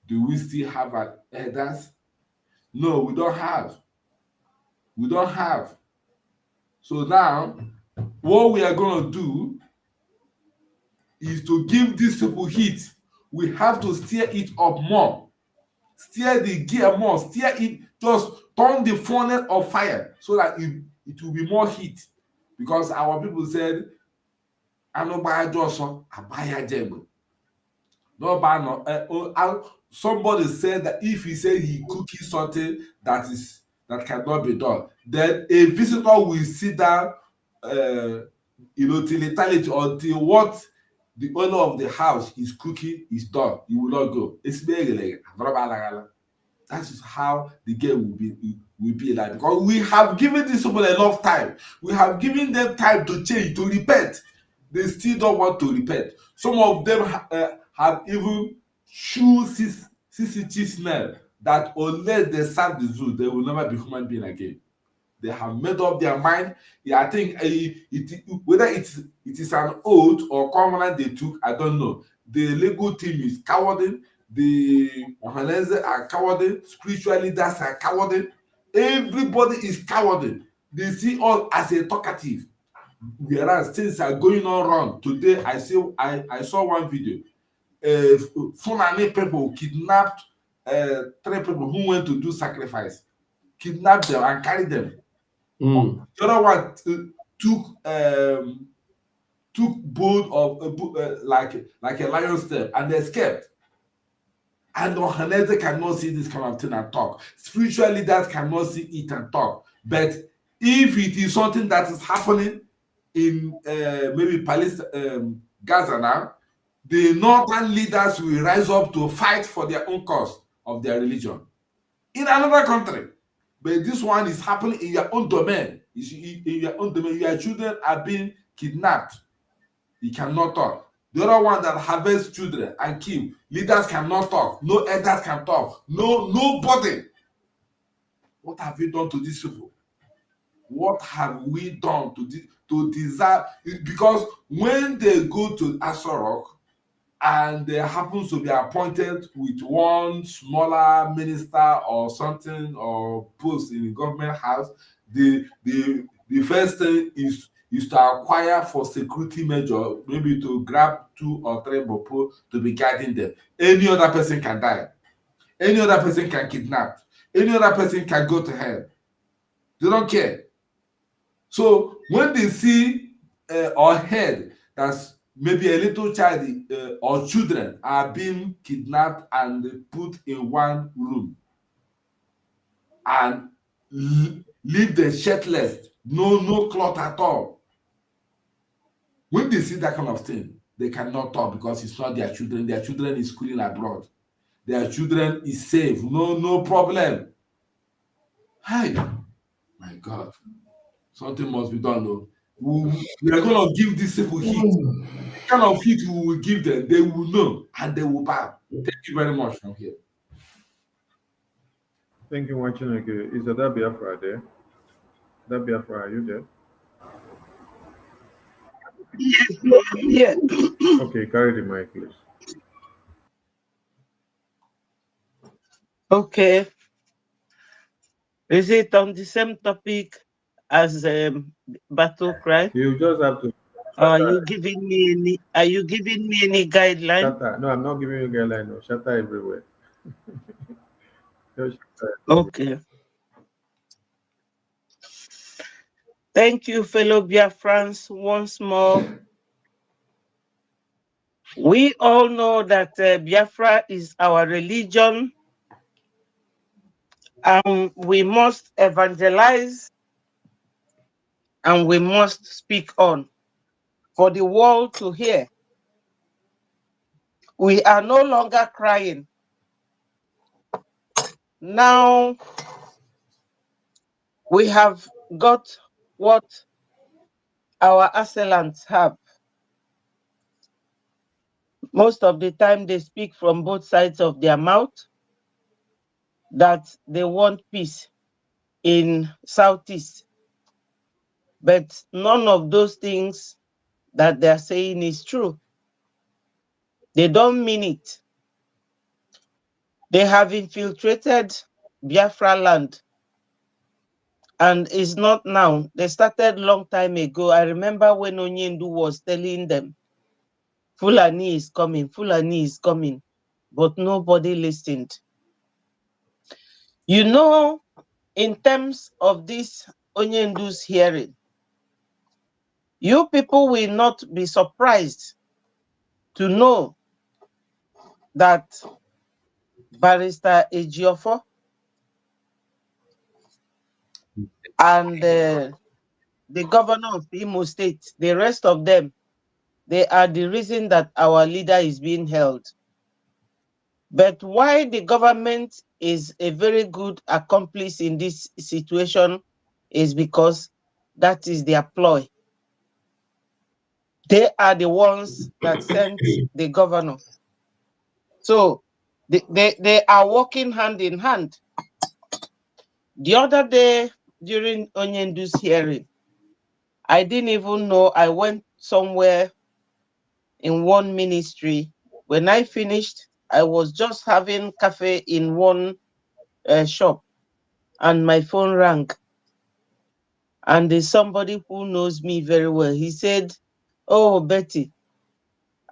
do we still have elders? No, we don't have. We don't have. So now, what we are going to do is to give these people heat. We have to steer it up more. Steer the gear more. Steer it, just turn the funnel of fire so that it will be more heat. Because our people said, Anobaya Joshua, Abaya Jebo. Somebody said that if he said he cooking something that cannot be done, then a visitor will sit down, till eternity, until what the owner of the house is cooking is done. He will not go. That is how the game will be like, because we have given these people enough time. We have given them time to change, to repent. They still don't want to repent. Some of them have even shoe CCT smell that unless they serve the zoo, they will never be human being again. They have made up their mind. Yeah, I think whether it is an oath or covenant they took, I don't know. The legal team is cowardly. The Ohanese are cowardly. Spiritual leaders are cowardly. Everybody is cowardly. They see us as a talkative. Whereas things are going on wrong. Today, I saw one video. Fulani people kidnapped 3 people who went to do sacrifice. Kidnapped them and carried them. The other one took bold of like a lion step and escaped. And Ohanese cannot see this kind of thing and talk. Spiritual leaders cannot see it and talk. But if it is something that is happening in maybe Palestine, Gaza now, the northern leaders will rise up to fight for their own cause of their religion in another country. But this one is happening in your own domain. In your own domain, your children are being kidnapped. You cannot talk. The other one that harvests children and kill, leaders cannot talk. No elders can talk. Nobody. What have you done to these people? What have we done to deserve? Because when they go to Asorok and they happen to be appointed with one smaller minister or something or post in the government house, the first thing is is to acquire for security measure, maybe to grab 2 or 3 bopo to be guiding them. Any other person can die. Any other person can kidnap. Any other person can go to hell. They don't care. So when they see or heard that maybe a little child or children are being kidnapped and put in one room and leave them shirtless, no cloth at all. When they see that kind of thing, they cannot talk because it's not their children. Their children is schooling abroad. Their children is safe. No problem. Hi, my God, something must be done. Though. We are going to give these people heat. The kind of heat we will give them, they will know and they will bow. Thank you very much from here. Thank you, Wachineke. Is that Biafra there? That Biafra, are you there? Yeah. Okay, carry the mic, please. Okay. Is it on the same topic as battle cry? You just have to. Are you giving me any? Are you giving me any guideline? Shatter. No, I'm not giving you guideline. No, shatter everywhere. Just shatter. Okay. Thank you, fellow BIAFRANS, once more. We all know that Biafra is our religion, and we must evangelize and we must speak on for the world to hear. We are no longer crying. Now we have got what our assailants have. Most of the time they speak from both sides of their mouth that they want peace in Southeast. But none of those things that they're saying is true. They don't mean it. They have infiltrated Biafra land. And it's not now. They started long time ago. I remember when Onyendu was telling them, Fulani is coming, Fulani is coming. But nobody listened. You know, in terms of this Onyendu's hearing, you people will not be surprised to know that Barrister Ejiofor and the governor of Imo State, the rest of them, they are the reason that our leader is being held. But why the government is a very good accomplice in this situation is because that is their ploy. They are the ones that sent the governor. So they are working hand in hand. The other day during Onyendu's hearing, I didn't even know. I went somewhere in one ministry. When I finished, I was just having cafe in one shop and my phone rang. And there's somebody who knows me very well. He said, "Oh, Betty,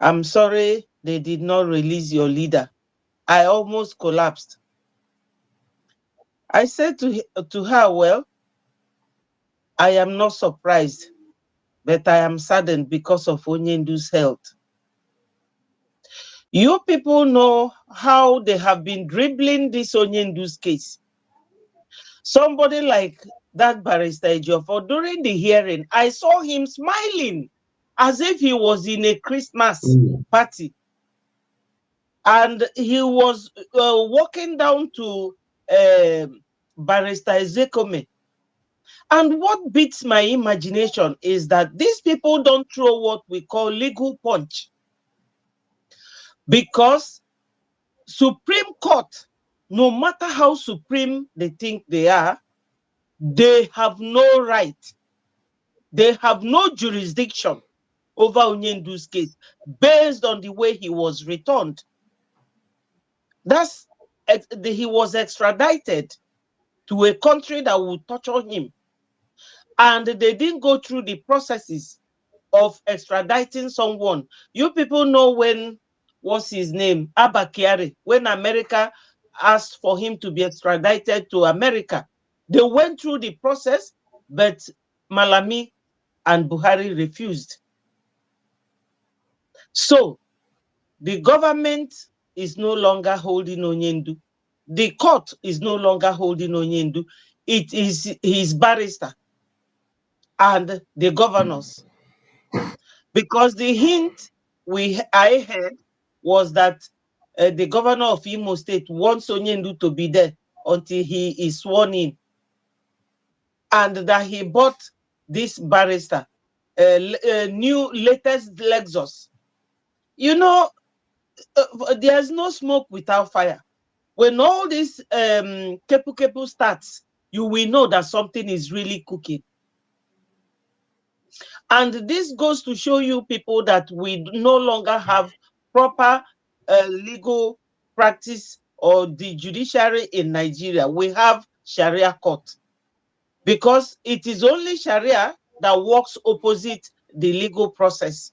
I'm sorry they did not release your leader." I almost collapsed. I said to her, "Well, I am not surprised, but I am saddened because of Onyendu's health. You people know how they have been dribbling this Onyendu's case. Somebody like that Barrister Ejiofor, during the hearing, I saw him smiling as if he was in a Christmas party. And he was walking down to Barrister Ezekome. And what beats my imagination is that these people don't throw what we call legal punch. Because Supreme Court, no matter how supreme they think they are, they have no right. They have no jurisdiction over Onyendu's case based on the way he was returned. He was extradited to a country that would torture him. and they didn't go through the processes of extraditing someone. You people know when, what's his name, Abakiari, when America asked for him to be extradited to America, they went through the process, but Malami and Buhari refused. So the government is no longer holding Onyendu. The court is no longer holding Onyendu. It is his barrister and the governors. Because the hint I heard was that the governor of Imo State wants Onyendu to be there until he is sworn in, and that he bought this barrister new latest Lexus. You know, there's no smoke without fire. When all this kepu starts, you will know that something is really cooking. And this goes to show you people that we no longer have proper legal practice or the judiciary in Nigeria. We have Sharia court, because it is only Sharia that works opposite the legal process.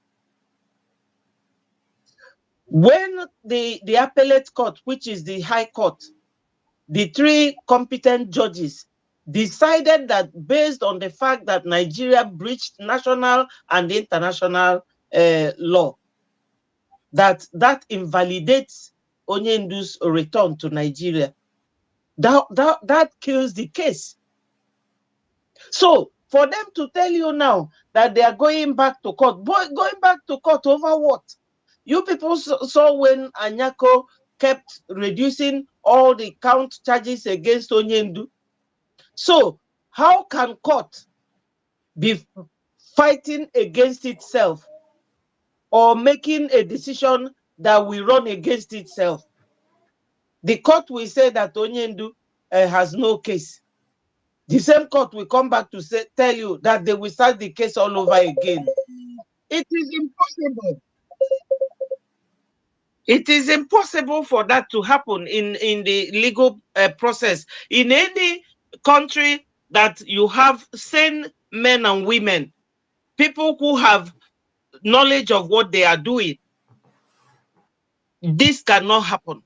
When the appellate court, which is the high court, the three competent judges decided that based on the fact that Nigeria breached national and international law, that invalidates Onyendu's return to Nigeria. That kills the case. So for them to tell you now that they are going back to court, going back to court over what? You people saw when Anyako kept reducing all the count charges against Onyendu. So how can court be fighting against itself or making a decision that will run against itself? The court will say that Onyendu has no case. The same court will come back to tell you that they will start the case all over again. It is impossible. It is impossible for that to happen in the legal process. In any country that you have sane men and women, people who have knowledge of what they are doing, this cannot happen.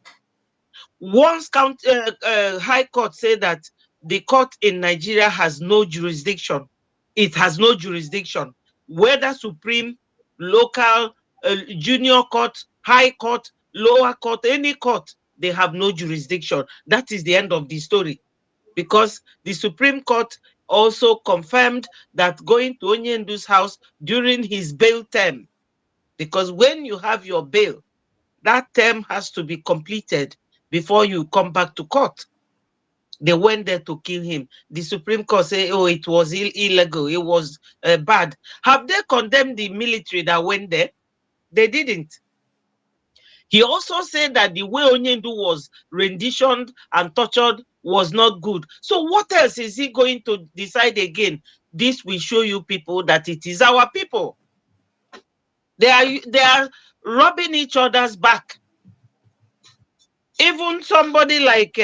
Once High Court said that the court in Nigeria has no jurisdiction, it has no jurisdiction, whether supreme, local, junior court, high court, lower court, any court, they have no jurisdiction. That is the end of the story. Because the Supreme Court also confirmed that going to Onyendu's house during his bail term, because when you have your bail, that term has to be completed before you come back to court. They went there to kill him. The Supreme Court said, oh, it was illegal, it was bad. Have they condemned the military that went there? They didn't. He also said that the way Onyendu was renditioned and tortured was not good. So what else is he going to decide again? This will show you people that it is our people. They are robbing each other's back. Even somebody like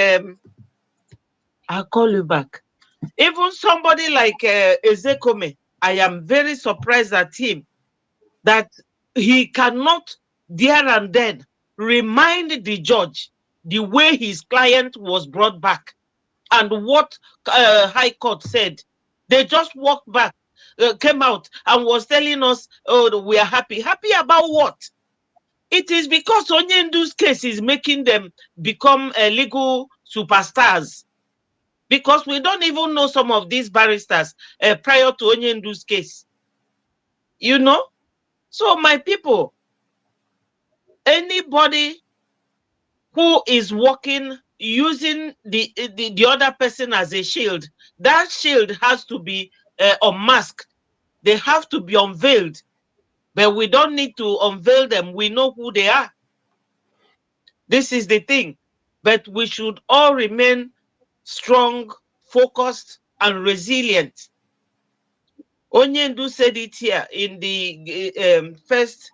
I'll call you back. Even somebody like Ezekome, I am very surprised at him that he cannot there and then remind the judge the way his client was brought back and what High Court said. They just walked back, came out and was telling us, oh, we are happy. Happy about what? It is because Onyendu's case is making them become legal superstars. Because we don't even know some of these barristers prior to Onyendu's case. You know? So my people, anybody who is working using the other person as a shield, that shield has to be unmasked. They have to be unveiled. But we don't need to unveil them. We know who they are. This is the thing. But we should all remain strong, focused, and resilient. Onyendu said it here in the first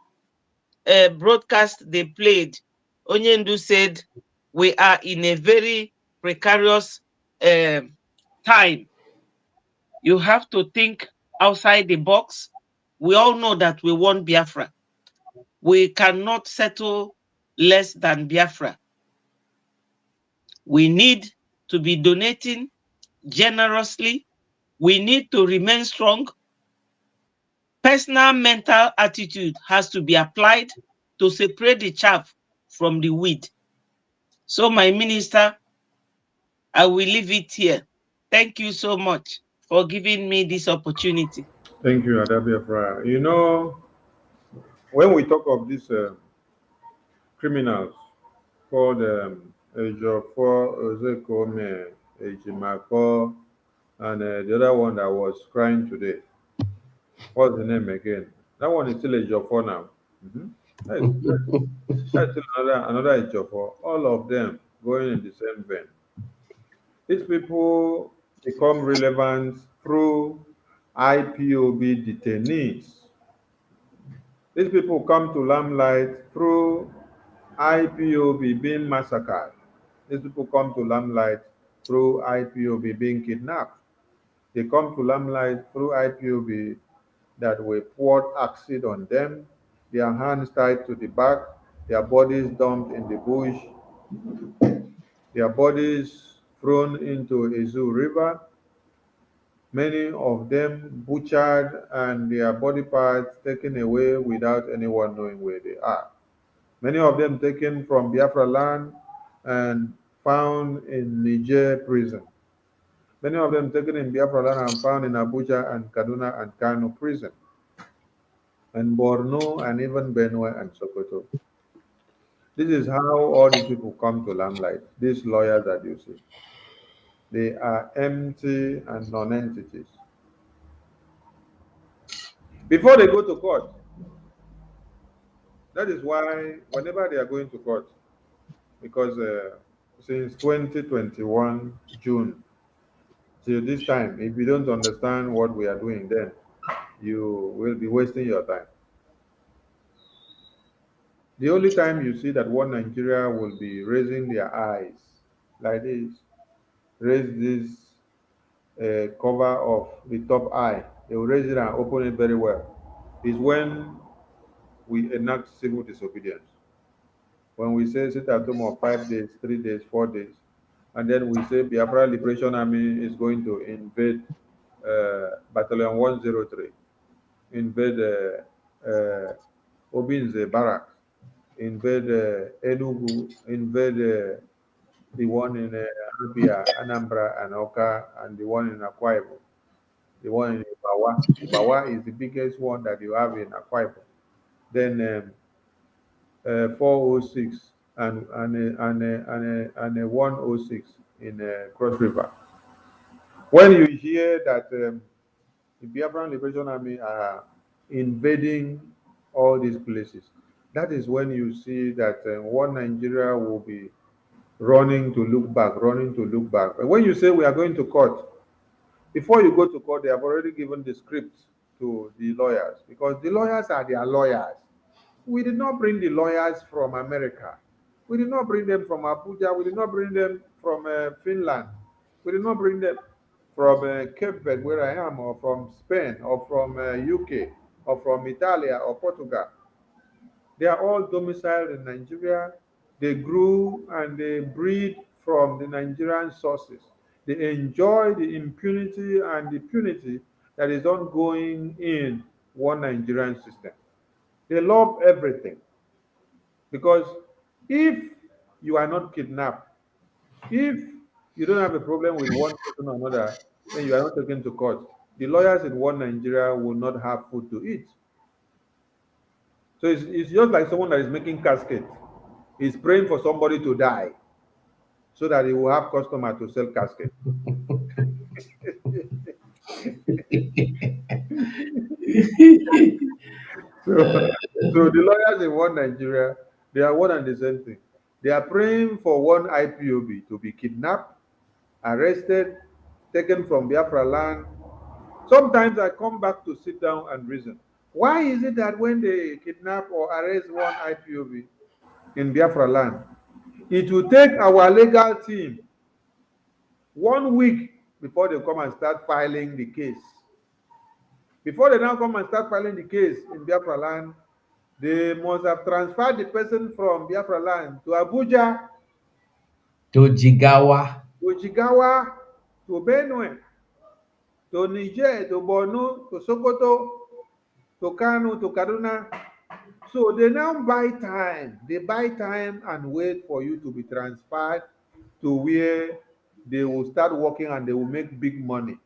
broadcast they played. Onyendu said, we are in a very precarious time. You have to think outside the box. We all know that we want Biafra. We cannot settle less than Biafra. We need to be donating generously. We need to remain strong. Personal mental attitude has to be applied to separate the chaff from the wheat. So, my minister, I will leave it here. Thank you so much for giving me this opportunity. Thank you, Adabiafra. You know, when we talk of these criminals called Ejiofor, Ozekome, Ejimako, and the other one that was crying today, what's the name again? That one is still Ejiofor now. That's still another Ejiofor. All of them going in the same vein. These people become relevant through IPOB detainees. These people come to limelight through IPOB being massacred. These people come to limelight through IPOB being kidnapped. They come to limelight through IPOB that we poured acid on them, their hands tied to the back, their bodies dumped in the bush, their bodies thrown into Izu River, many of them butchered and their body parts taken away without anyone knowing where they are. Many of them taken from Biafra land and found in Niger prison. Many of them taken in Biafra land and found in Abuja and Kaduna and Kano prison, and Borno and even Benue and Sokoto. This is how all these people come to limelight, these lawyers that you see. They are empty and non-entities. Before they go to court, that is why whenever they are going to court, because since 2021 June till this time, if you don't understand what we are doing, then you will be wasting your time. The only time you see that one Nigeria will be raising their eyes like this, raise this cover of the top eye, they will raise it and open it very well, is when we enact civil disobedience. When we say sit at home of 5 days, 3 days, 4 days, and then we say Biafra Liberation Army is going to invade Battalion 103, invade Obinze Barracks, invade Enugu, invade the one in Abia, Anambra, and Oka, and the one in Akwa Ibom, the one in Ibawa. Ibawa is the biggest one that you have in Akwa Ibom. Then 406 and a 106 in Cross River. When you hear that the Biafran Liberation Army are invading all these places, that is when you see that one Nigeria will be running to look back, running to look back. But when you say we are going to court, before you go to court, they have already given the script to the lawyers, because the lawyers are their lawyers. We did not bring the lawyers from America. We did not bring them from Abuja. We did not bring them from Finland. We did not bring them from Cape Verde, where I am, or from Spain, or from UK, or from Italia, or Portugal. They are all domiciled in Nigeria. They grew and they breed from the Nigerian sources. They enjoy the impunity and the punity that is ongoing in one Nigerian system. They love everything. Because if you are not kidnapped, if you don't have a problem with one person or another, then you are not taken to court. The lawyers in one Nigeria will not have food to eat. So it's just like someone that is making casket. He's praying for somebody to die so that he will have customer to sell casket. So the lawyers in one Nigeria, they are one and the same thing. They are praying for one IPOB to be kidnapped, arrested, taken from Biafra land. Sometimes I come back to sit down and reason. Why is it that when they kidnap or arrest one IPOB in Biafra land, it will take our legal team 1 week before they come and start filing the case. Before they now come and start filing the case in Biafra land, they must have transferred the person from Biafra land to Abuja, To Jigawa. to Jigawa, to Benue, to Niger, to Borno, to Sokoto, to Kano, to Kaduna. So they now buy time. They buy time and wait for you to be transferred to where they will start working and they will make big money.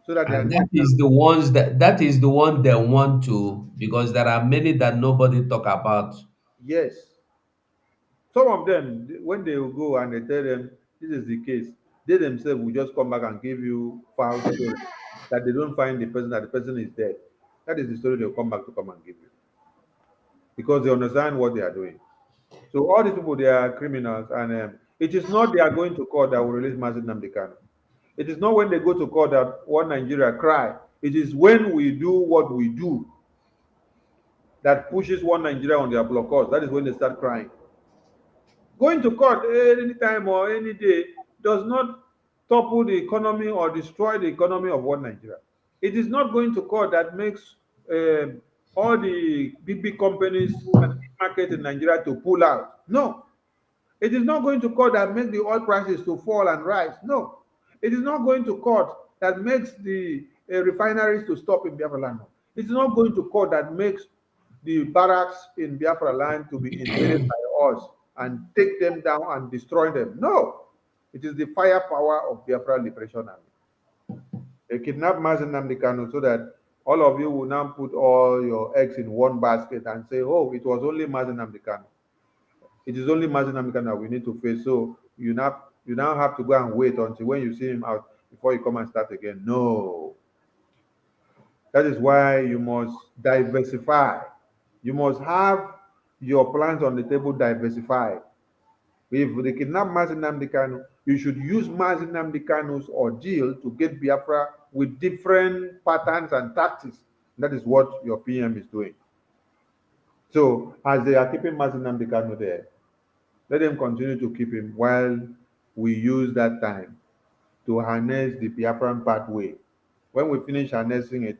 So that they are And that is the ones that is the one they want to, because there are many that nobody talk about. yes. Some of them, when they will go and they tell them this is the case, they themselves will just come back and give you false story that they don't find the person, that the person is dead. That is the story they'll come back to come and give you because they understand what they are doing. So all these people, they are criminals, and it is not they are going to court that will release Mazin Nnamdi Kanu. It is not when they go to court that one Nigeria cry. It is when we do what we do that pushes one Nigeria on their blockers. That is when they start crying. Going to court any time or any day does not topple the economy or destroy the economy of one Nigeria. It is not going to court that makes all the big companies and market in Nigeria to pull out. No. It is not going to court that makes the oil prices to fall and rise. No. It is not going to court that makes the refineries to stop in Biafra land. It is not going to court that makes the barracks in Biafra land to be invaded by us and take them down and destroy them. No. It is the firepower of Biafra Liberation Army. They kidnap Mazin Nnamdi Kanu so that all of you will now put all your eggs in one basket and say, oh, it was only Mazin Nnamdi Kanu. It is only Mazin Nnamdi Kanu that we need to face. So you now have to go and wait until when you see him out before you come and start again. No. That is why you must diversify. You must have your plans on the table diversified. If they kidnap Mazin Nnamdi Kanu, you should use Mazin Nnamdi Kanu's ordeal to get Biafra with different patterns and tactics. That is what your PM is doing. So as they are keeping Mazin Nnamdi Kanu there, let them continue to keep him while we use that time to harness the Biafran pathway. When we finish harnessing it,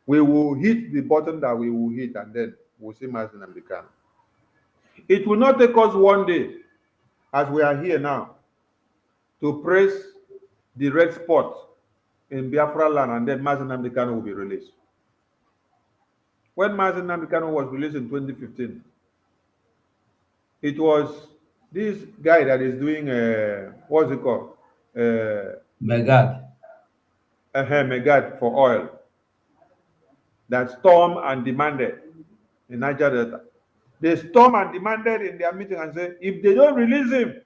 we will hit the button that we will hit, and then we'll see Mazin Nnamdi Kanu. It will not take us one day, as we are here now, to press the red spot in Biafra land, and then Mazin Nnamdi Kanu will be released. When Mazin Nnamdi Kanu was released in 2015, it was this guy that is doing what's it called? Megad. Megad for oil that stormed and demanded in Niger Delta. They stormed and demanded in their meeting and said, if they don't release him,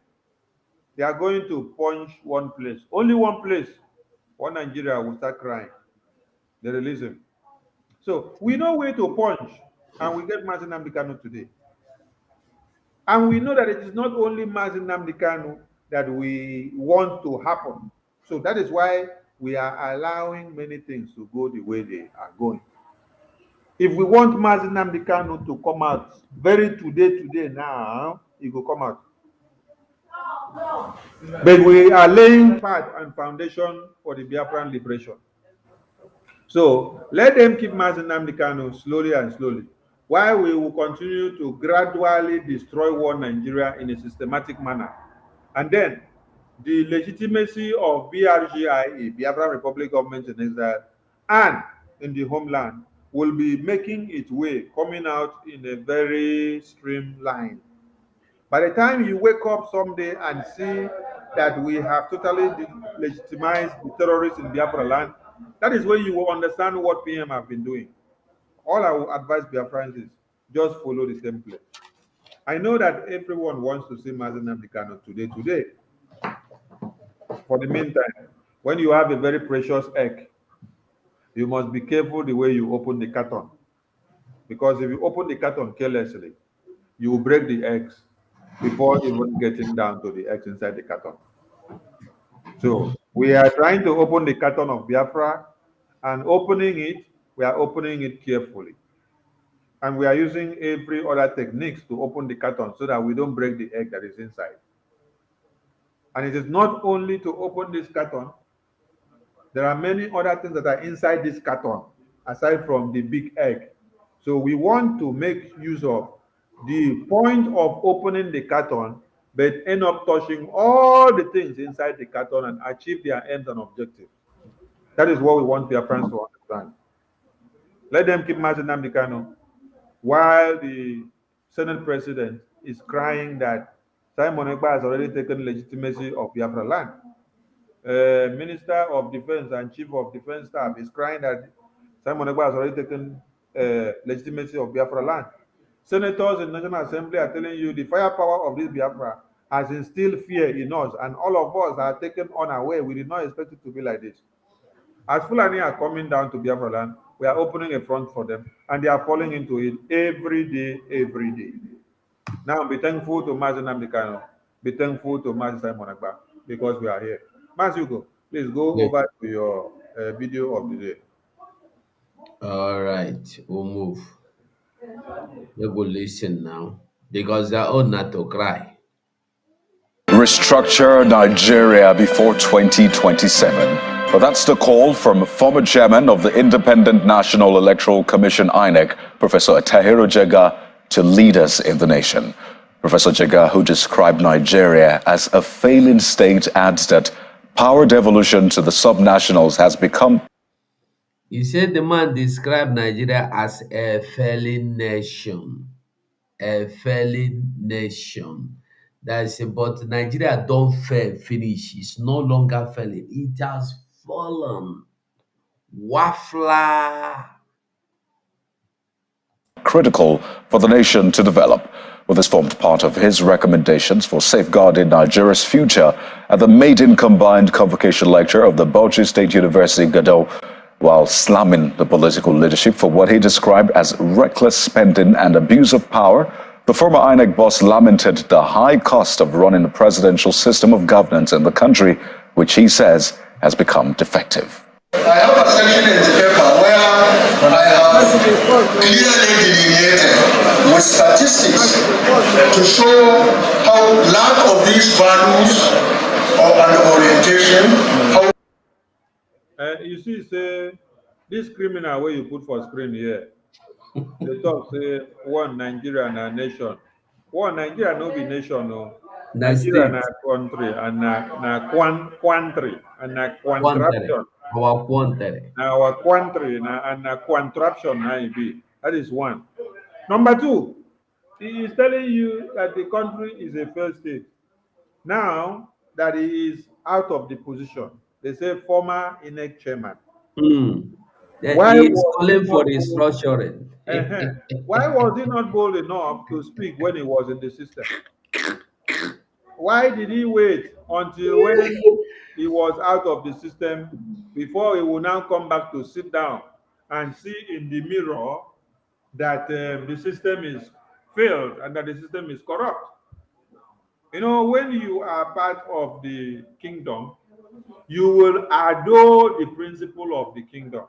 they are going to punch one place. Only one place. One Nigeria will start crying. They release him. So we know where to punch, and we get Mazin Nnamdi Kanu today. And we know that it is not only Mazin Nnamdi Kanu that we want to happen. So that is why we are allowing many things to go the way they are going. If we want Mazin Nnamdi Kanu to come out very today now, he will come out. But we are laying path and foundation for the Biafran liberation. So let them keep Mazin Nnamdi Kanu slowly and slowly, while we will continue to gradually destroy one Nigeria in a systematic manner. And then the legitimacy of BRGIE, Biafran Republic Government in Exile, and in the homeland will be making its way, coming out in a very streamlined. By the time you wake up someday and see that we have totally legitimized the terrorists in Biafra land, that is when you will understand what PM have been doing. All I will advise Biafrans is just follow the same place. I know that everyone wants to see Mazin Nnamdi Kanu today. For the meantime, when you have a very precious egg, you must be careful the way you open the carton. Because if you open the carton carelessly, you will break the eggs before even getting down to the eggs inside the carton. So we are trying to open the carton of Biafra, and opening it, we are opening it carefully. And we are using every other techniques to open the carton so that we don't break the egg that is inside. And it is not only to open this carton, there are many other things that are inside this carton, aside from the big egg. So we want to make use of the point of opening the carton, but end up touching all the things inside the carton and achieve their ends and objectives. That is what we want Biafrans to understand. Let them keep marching Nnamdi Kanu while the Senate president is crying that Simon Ekpa has already taken legitimacy of Biafra land. Minister of Defense and Chief of Defense Staff is crying that Simon Ekpa has already taken legitimacy of Biafra land. Senators in National Assembly are telling you the firepower of this Biafra has instilled fear in us, and all of us are taken unaware. We did not expect it to be like this. As Fulani are coming down to Biafra land, we are opening a front for them, and they are falling into it every day, every day. Now, be thankful to Mazi Nnamdi Kanu. Be thankful to Mazi Simon Ekpa, because we are here. Mas Hugo, please go over to your video of the day. All right, we'll move. We will listen now because they're all not to cry. Restructure Nigeria before 2027. But that's the call from former chairman of the Independent National Electoral Commission, INEC, Professor Tahiru Jega, to leaders in the nation. Professor Jega, who described Nigeria as a failing state, adds that power devolution to the subnationals has become. He said the man described Nigeria as a failing nation. A failing nation. That's but Nigeria don't fail, finish. It's no longer failing. It has fallen. Wafla. Critical for the nation to develop. Well, this formed part of his recommendations for safeguarding Nigeria's future at the maiden combined convocation lecture of the BRGIE State University, Gado, while slamming the political leadership for what he described as reckless spending and abuse of power. The former INEC boss lamented the high cost of running the presidential system of governance in the country, which he says has become defective. I have a section in the paper where I have clearly delineated with statistics to show how lack of these values and orientation. You see, say, this criminal where you put for screen here, they talk, say, one Nigeria and a nation. One Nigeria no be nation, no. Nigeria and a country, and a country, and a contraption. Our country. Our country, and a contraption, be. That is one. Number two, he is telling you that the country is a failed state. Now that he is out of the position, they say former INEC chairman. Why he is calling for restructuring? Why was he not bold enough to speak when he was in the system? Why did he wait until when he was out of the system before he will now come back to sit down and see in the mirror that the system is failed and that the system is corrupt? You know, when you are part of the kingdom, you will adore the principle of the kingdom.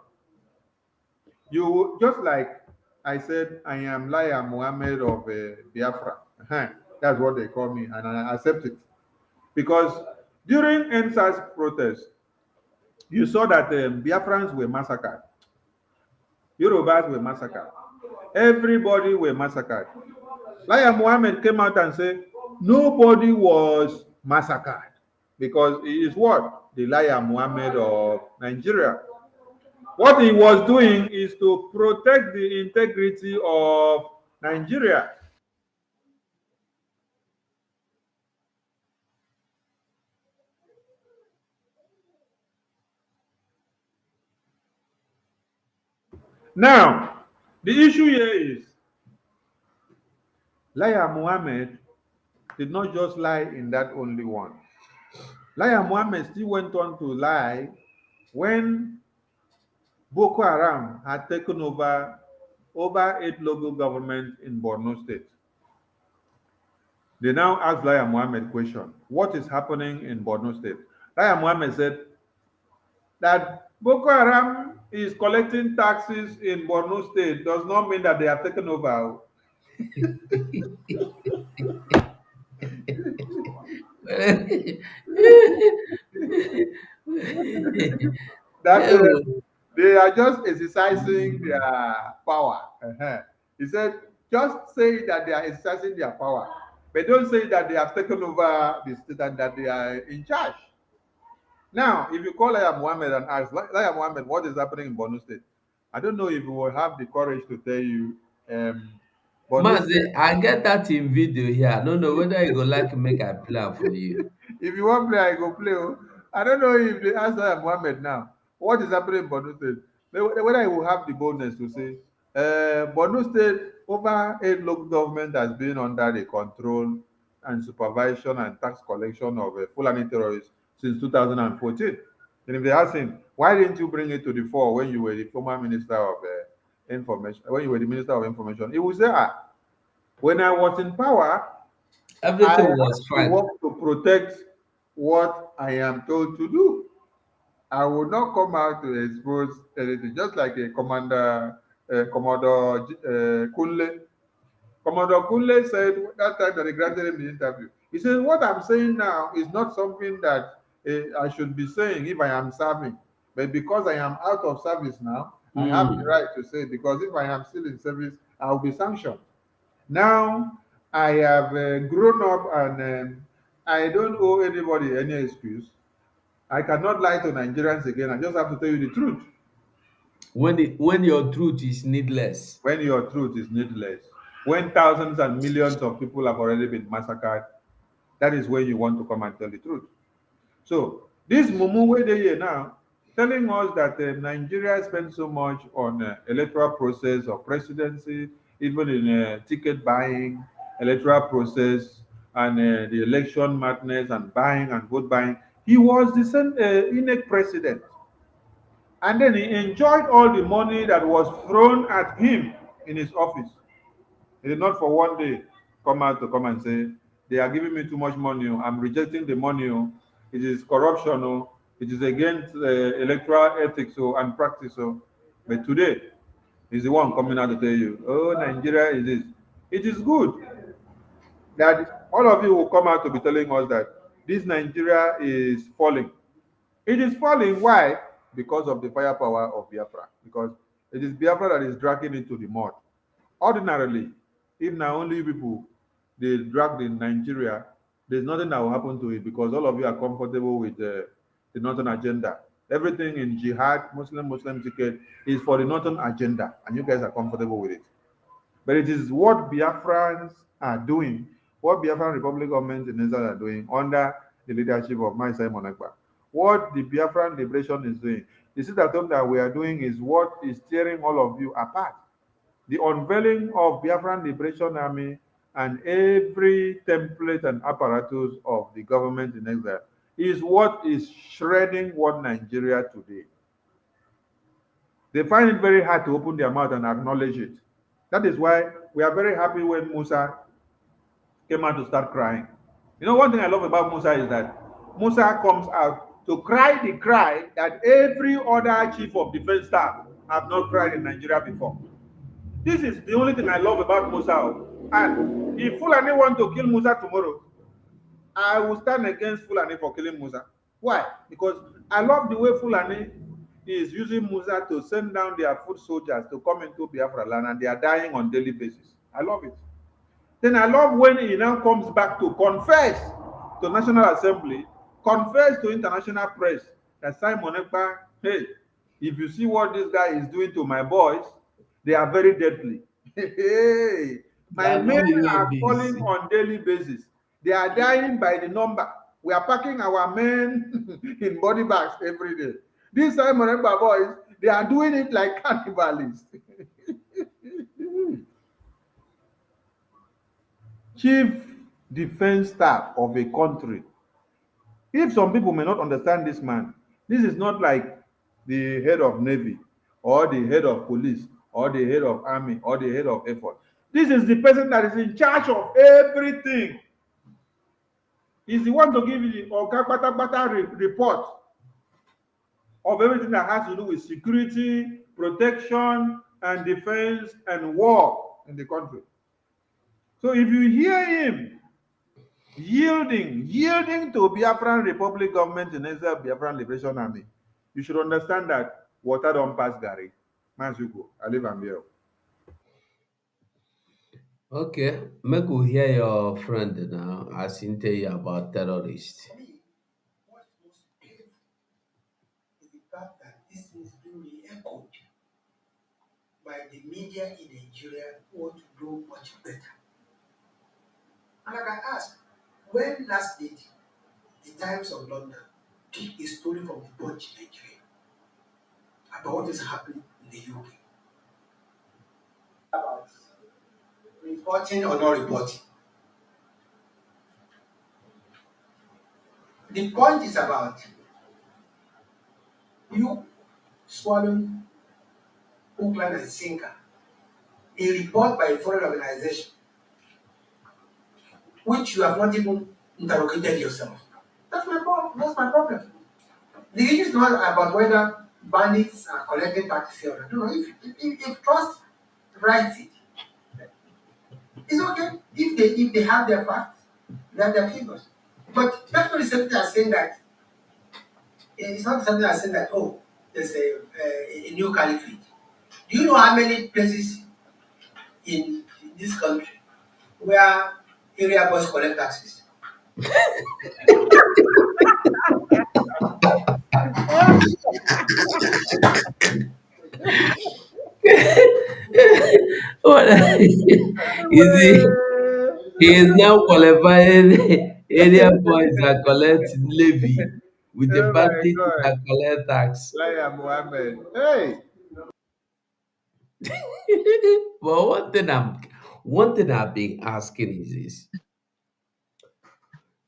You just like I said, I am Laya Muhammad of Biafra. That's what they call me, and I accept it. Because during NSAS protest, you saw that Biafrans were massacred. Yorubas were massacred. Everybody were massacred. Laya Muhammad came out and said, nobody was massacred. Because he is what? The Laya Muhammad of Nigeria. What he was doing is to protect the integrity of Nigeria. Now, the issue here is Laya Muhammad did not just lie in that only one. Laya Muhammad still went on to lie when Boko Haram had taken over 8 local governments in Borno State. They now asked Laya Muhammad question, what is happening in Borno State? Laya Muhammad said that Boko Haram is collecting taxes in Borno State does not mean that they have taken over. That Oh, they are just exercising their power. He said, just say that they are exercising their power, but don't say that they have taken over the state and that they are in charge. Now, if you call Laya Mohammed and ask, Laya Mohammed, what is happening in Borno State? I don't know if he will have the courage to tell you. Borno Mazi, State, I get that in video here. I don't know whether you go like make I play am for you. if you want play, I go play. Oh. I don't know if they ask Muhammad now what is happening in Borno State. Whether he will have the boldness to say, Borno State, over 8 local government has been under the control and supervision and tax collection of Fulani terrorists since 2014. And if they ask him, why didn't you bring it to the fore when you were the former minister of information, when you were the minister of information? He will say, when I was in power, I Everything have was to fine. work to protect what I am told to do. I will not come out to expose anything, just like a Commodore Kunle. Commodore Kunle said that time that they granted him the interview. He said, what I'm saying now is not something that I should be saying if I am serving. But because I am out of service now, I have the right to say it, because if I am still in service, I will be sanctioned. Now I have grown up and I don't owe anybody any excuse. I cannot lie to Nigerians again. I just have to tell you the truth. When your truth is needless. When your truth is needless, when thousands and millions of people have already been massacred, that is when you want to come and tell the truth. So this mumu wey dey here now, telling us that Nigeria spends so much on electoral process of presidency, even in ticket buying, electoral process, and the election madness and buying and vote buying. He was the INEC president, and then he enjoyed all the money that was thrown at him in his office. He did not for one day come out to come and say, they are giving me too much money. Oh, I'm rejecting the money. Oh. It is corruption. Oh. It is against electoral ethics and practice. But today, he's the one coming out to tell you, oh, Nigeria is this. It is good that all of you will come out to be telling us that this Nigeria is falling. It is falling. Why? Because of the firepower of Biafra. Because it is Biafra that is dragging it to the mud. Ordinarily, if now only people they dragged in Nigeria, there's nothing that will happen to it, because all of you are comfortable with the northern agenda. Everything in jihad, Muslim ticket is for the northern agenda, and you guys are comfortable with it. But it is what Biafrans are doing, what Biafran Republic government in Israel are doing under the leadership of Mai Simon Ekpa. What the Biafran liberation is doing. The system that we are doing is what is tearing all of you apart. The unveiling of Biafran Liberation Army and every template and apparatus of the government in exile is what is shredding what Nigeria today. They find it very hard to open their mouth and acknowledge it. That is why we are very happy when Musa came out to start crying. You know, one thing I love about Musa is that Musa comes out to cry the cry that every other chief of defense staff have not cried in Nigeria before. This is the only thing I love about Musa. And if Fulani want to kill Musa tomorrow, I will stand against Fulani for killing Musa. Why? Because I love the way Fulani is using Musa to send down their foot soldiers to come into Biafra land, and they are dying on daily basis. I love it. Then I love when he now comes back to confess to National Assembly, confess to international press that Simon Ekpa, hey, if you see what this guy is doing to my boys, they are very deadly. Hey, my men are falling on daily basis. They are dying by the number. We are packing our men in body bags every day. These Simon Ekpa boys, they are doing it like cannibalists. Chief defense staff of a country. If some people may not understand this man, this is not like the head of Navy or the head of police or the head of army or the head of air force. This is the person that is in charge of everything. He's the one to give you the Okakpata report of everything that has to do with security, protection, and defense and war in the country. So if you hear him yielding to Biafran Republic government in itself, Biafran Liberation Army. You should understand that water don't pass Gary. Mansugo, I live am here. Okay, make we hear your friend now as he tell you about terrorists. Me, what most painful is the fact that this is being re-echoed by the media in Nigeria who want to do much better. And like I ask, when last did the Times of London take a story from the Punch in Nigeria about what is happening in the UK? About reporting or not reporting. The point is about you swallowing hook, line, and sinker a report by a foreign organization which you have not even interrogated yourself. That's my problem. That's my problem. The issue is not about whether bandits are collecting taxes or not. No, if trust writes it, it's okay. If they have their facts, they have their figures. But that's not the same thing as saying that it's not something as saying that there's a new caliphate. Do you know how many places in this country where area boys collect taxes? What is he is now qualifying area boys that collect levy with the Oh my bandits God. that collect tax. Laya Muhammad. Hey! But one thing I've been asking is this: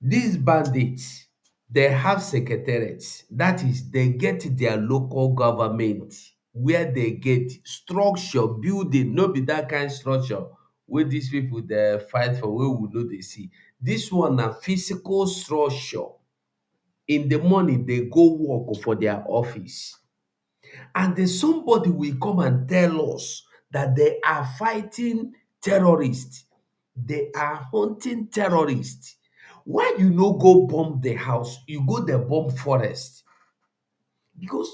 these bandits, they have secretariats. That is, they get their local government where they get structure, building, no be that kind structure where these people they fight for where we know they see. This one a physical structure. In the morning, they go work for their office. And then somebody will come and tell us that they are fighting terrorists. They are hunting terrorists. Why you no go bomb the house? You go the bomb forest. Because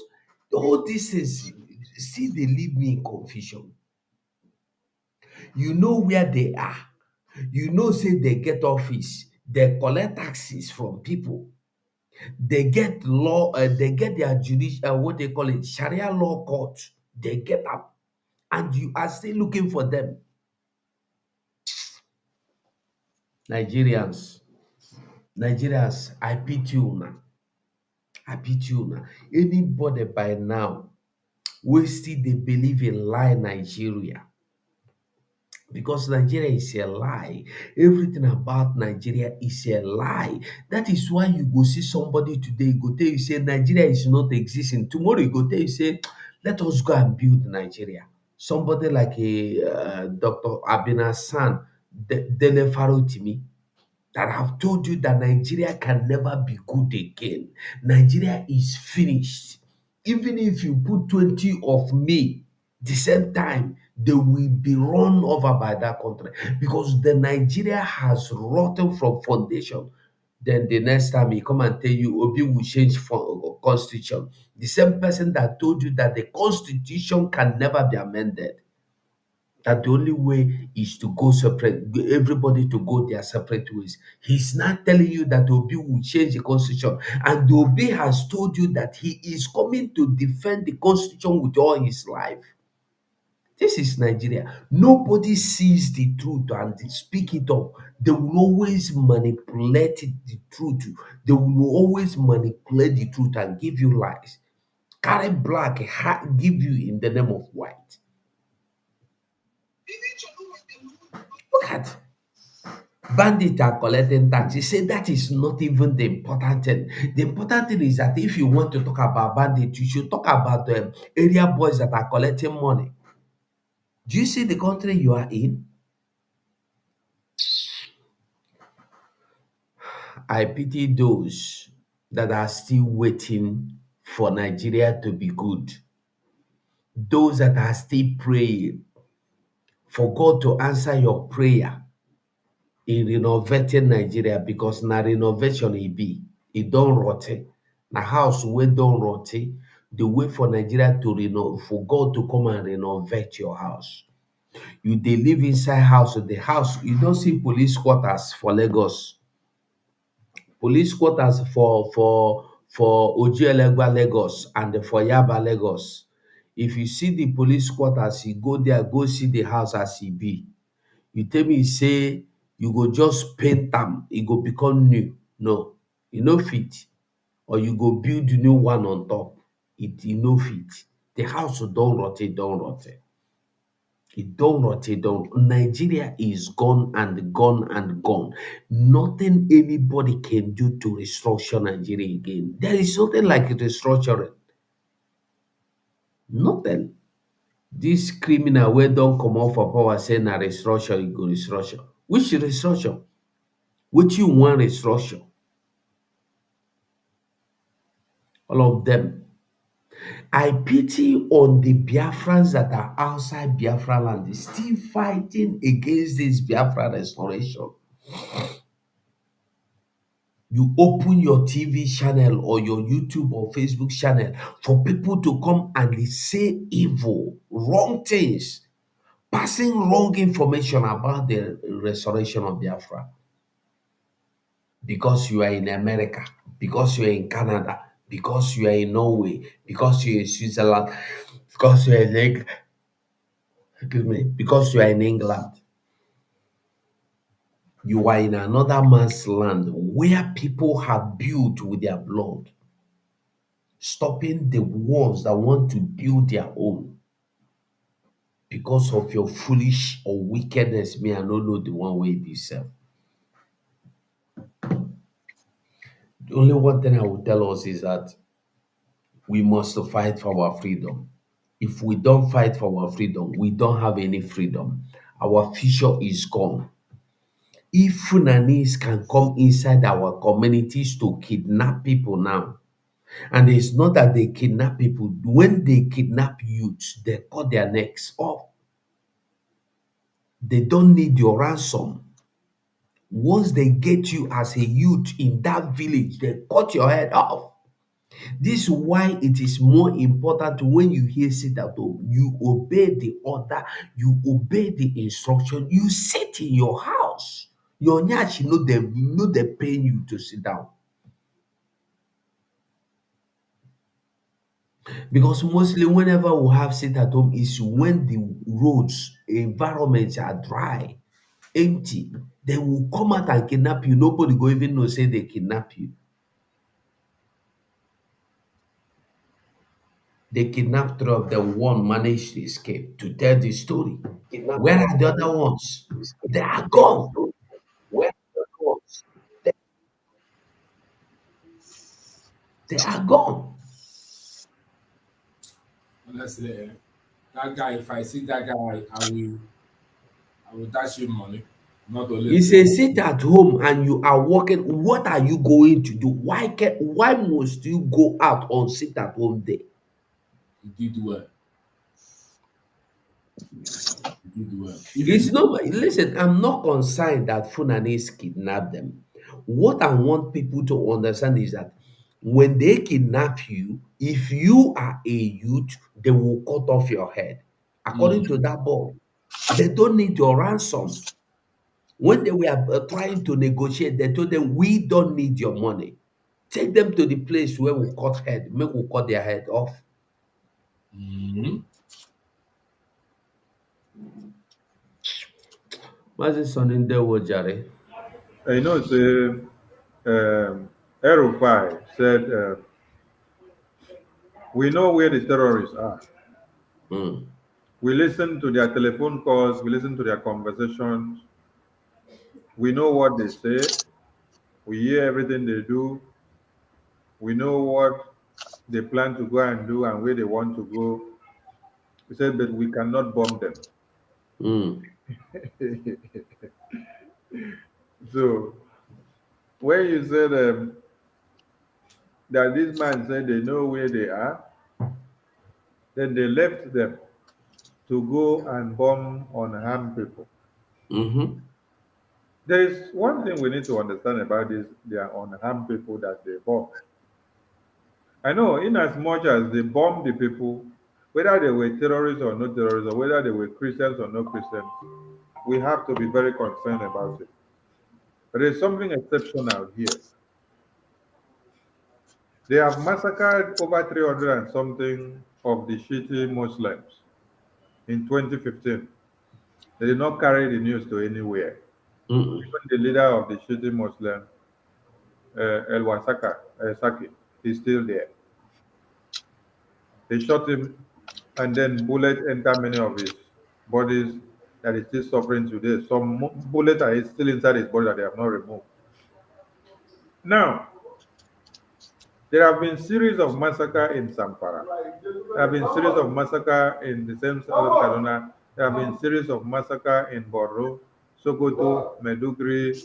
all this is see they leave me in confusion. You know where they are. You know, say they get office, they collect taxes from people. They get law, they get their judicial, what they call it, Sharia law court. They get up, and you are still looking for them. Nigerians, Nigerians, I pity you now. I pity you now. Anybody by now will still they believe in lie Nigeria. Because Nigeria is a lie. Everything about Nigeria is a lie. That is why you go see somebody today, go tell you say Nigeria is not existing. Tomorrow you go tell you say, let us go and build Nigeria. Somebody like a Dr. Abina San, Dele Farotimi, that have told you that Nigeria can never be good again. Nigeria is finished. Even if you put 20 of May, the same time, they will be run over by that country because the Nigeria has rotten from foundation. Then the next time he come and tell you Obi will change for constitution. The same person that told you that the constitution can never be amended, that the only way is to go separate, everybody to go their separate ways. He's not telling you that Obi will change the constitution, and Obi has told you that he is coming to defend the constitution with all his life. This is Nigeria. Nobody sees the truth and they speak it up. They will always manipulate the truth. They will always manipulate the truth and give you lies. Carry black, give you in the name of white. Look at bandits are collecting tax. You say that is not even the important thing. The important thing is that if you want to talk about bandits, you should talk about the area boys that are collecting money. Do you see the country you are in? I pity those that are still waiting for Nigeria to be good. Those that are still praying for God to answer your prayer. in renovating Nigeria because na renovation e be. E don rotte. Na house wey don rotte. The way for Nigeria to for God to come and renovate your house. You dey live inside house, the house, you don see police quarters for Lagos. Police quarters for Ojuelegba, Lagos, and for Yaba, Lagos. If you see the police quarters, you go there, go see the house as e be. You tell me say you go just paint am, e go become new. No, e no fit. Or you go build new one on top. E no fit. The house don rotte, don rotte. It don't rot, it don't. Nigeria is gone and gone and gone. Nothing anybody can do to restructure Nigeria again. There is nothing like restructuring. Nothing. This criminal wey don comot for power say na restructure, you go restructure. Which restructure? Which you want restructure? All of them. I pity on the Biafrans that are outside Biafra land, still fighting against this Biafra restoration. You open your TV channel or your YouTube or Facebook channel for people to come and they say evil, wrong things, passing wrong information about the restoration of Biafra. Because you are in America, because you are in Canada, because you are in Norway, because you are in Switzerland, because you are in because you are in England. You are in another man's land where people have built with their blood, stopping the ones that want to build their own. Because of your foolish or wickedness, me, I don't know the one way be self. The only one thing I will tell us is that we must fight for our freedom. If we don't fight for our freedom, we don't have any freedom. Our future is gone. If Funanis can come inside our communities to kidnap people now, and it's not that they kidnap people, when they kidnap youths, they cut their necks off. They don't need your ransom. Once they get you as a youth in that village, they cut your head off. This is why it is more important when you hear sit at home, you obey the order, you obey the instruction, you sit in your house. Your nyash know they paying you to sit down. Because mostly whenever we have sit at home is when the roads, environments are dry, empty. They will come out and kidnap you. Nobody go even know say they kidnap you. They kidnapped three of them. One managed to escape to tell the story. Where are the other ones? They are gone. Where are the other ones? They are gone. Honestly, that guy, if I see that guy, I will dash him money. Not only He says, sit at home and you are working. What are you going to do? Why must you go out on sit at home day? he did well. He did well. It's not, listen, I'm not concerned that Funanis kidnap them. What I want people to understand is that when they kidnap you, if you are a youth, they will cut off your head. According to that boy, they don't need your ransom. When they were trying to negotiate, they told them, we don't need your money. Take them to the place where we cut head, make we cut their head off. Mazi Soninde Wojare. I know, say, Erufai said, we know where the terrorists are. We listen to their telephone calls, we listen to their conversations, we know what they say, we hear everything they do, we know what they plan to go and do and where they want to go. He said, but we cannot bomb them. So when you said that this man said they know where they are, then they left them to go and bomb and harm people. There is one thing we need to understand about this: they are unarmed people that they bomb. I know, in as much as they bomb the people, whether they were terrorists or not terrorists, or whether they were Christians or not Christians, we have to be very concerned about it. But there is something exceptional here. They have massacred over 300 and something of the Shiite Muslims in 2015. They did not carry the news to anywhere. Even the leader of the Shiite Muslim, El Wasaka, Saki, is still there. They shot him, and then bullets enter many of his bodies that is still suffering today. Some bullets are still inside his body that they have not removed. Now, there have been series of massacre in Zamfara. There have been series of massacre in the same southern Kaduna. There have been series of massacre in Borno, Sokoto, Meduguri,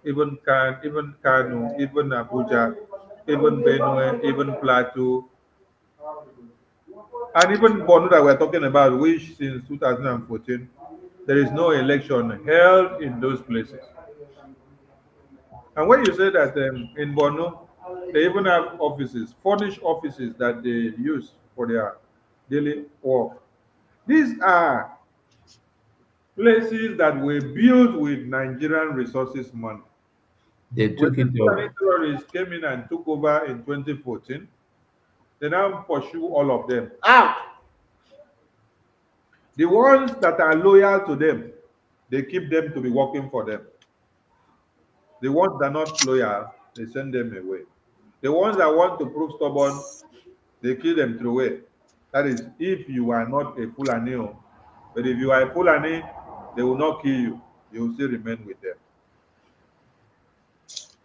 even Kanu, even Abuja, even Benue, even Plateau, and even Borno that we're talking about, which since 2014, there is no election held in those places. And when you say that in Borno, they even have offices, furnished offices that they use for their daily work. These are places that were built with Nigerian resources money. They When took the it Fulani over. terrorists came in and took over in 2014, they now pursue all of them out. The ones that are loyal to them, they keep them to be working for them. The ones that are not loyal, they send them away. The ones that want to prove stubborn, they kill them through away. That is, if you are not a Fulani, but if you are a Fulani, they will not kill you. You will still remain with them.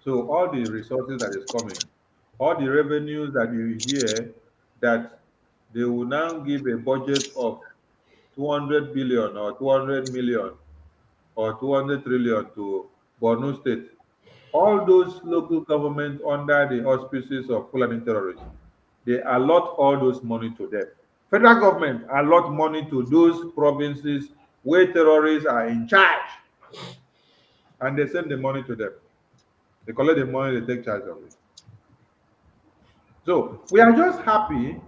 So all the resources that is coming, all the revenues that you hear that they will now give a budget of 200 billion or 200 million or 200 trillion to Borno State. All those local governments under the auspices of Fulani terrorists, they allot all those money to them. Federal government allot money to those provinces where terrorists are in charge, and they send the money to them. They collect the money, they take charge of it. So we are just happy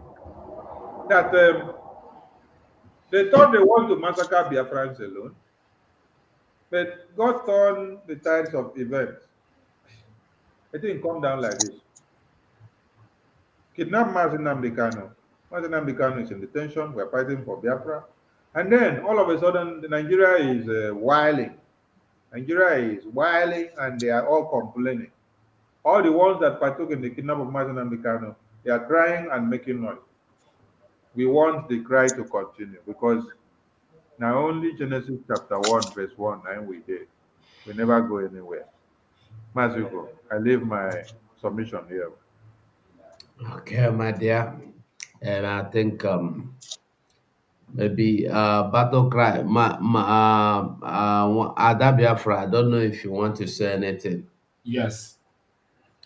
that they thought they want to massacre Biafrans alone, but God turned the tides of events. It didn't come down like this. Kidnap Mazin Nnamdi Kanu. Mazin Nnamdi Kanu is in detention. We're fighting for Biafra. And then all of a sudden, Nigeria is whiling. Nigeria is whiling and they are all complaining. All the ones that partook in the kidnap of Mazin Nnamdi Kanu, they are crying and making noise. We want the cry to continue because now only Genesis chapter 1, verse 1, and we did. We never go anywhere. Mazuko, I leave my submission here. Okay, my dear. And I think maybe battle cry. Ada Biafra, I don't know if you want to say anything. Yes.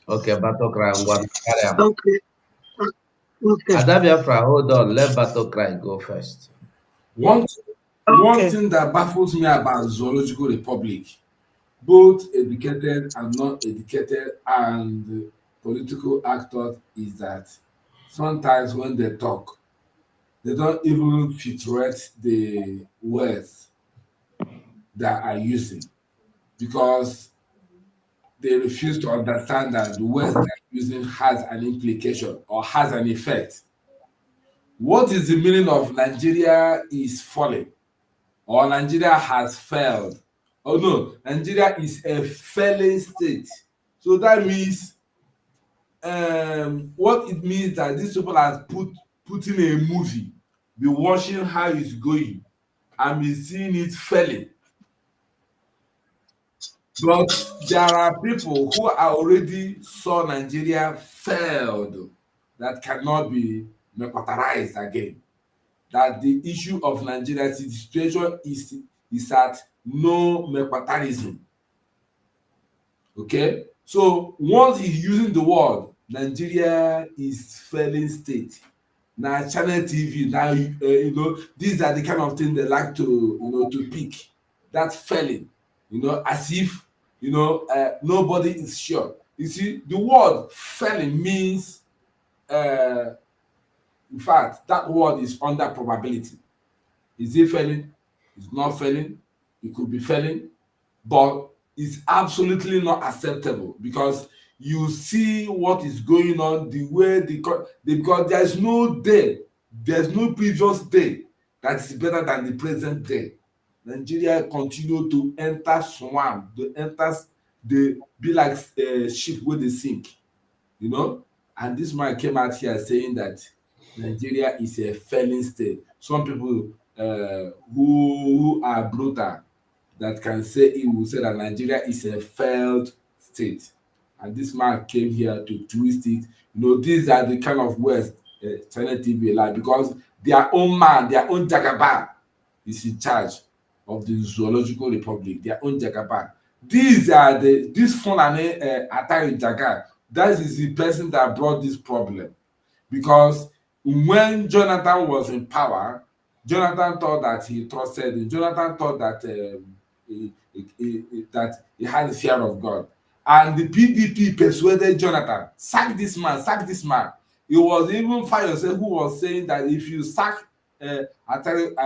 Okay, battle cry. I'm going to carry on. Okay. Okay. Ada Biafra, hold on. Let battle cry go first. One thing that baffles me about Zoological Republic, both educated and non-educated and political actors, is that sometimes when they talk, they don't even filtrate the words that are using because they refuse to understand that the words they're using has an implication or has an effect. What is the meaning of Nigeria is falling or Nigeria has failed? Oh no, Nigeria is a failing state. So that means what it means that these people are putting a movie, be watching how it's going, and be seeing it failing. But there are people who are already saw Nigeria failed that cannot be memorized again. That the issue of Nigeria situation is at no mequatarism. Okay, so once he's using the word Nigeria is failing state, now channel TV, now these are the kind of things they like to to pick. That failing, as if nobody is sure. You see, the word failing means, in fact, that word is under probability. Is it failing? It's not failing. It could be failing, but it's absolutely not acceptable, because you see what is going on, the way because there's no previous day that is better than the present day. Nigeria continue to enter swamp, they be like ship wey dey sink, and this man came out here saying that Nigeria is a failing state. Some people who are brutal that can say, it will say that Nigeria is a failed state, and this man came here to twist it. These are the kind of words Channel TV like, because their own man, their own Jagaba is in charge of the Zoological Republic, their own Jagaba. This Fulani Atari Jaga, that is the person that brought this problem, because when Jonathan was in power, Jonathan thought that he trusted him. Jonathan thought that that he had a fear of God, and the PDP persuaded Jonathan, sack this man, sack this man. It was even Fayose who was saying that if you sack Atari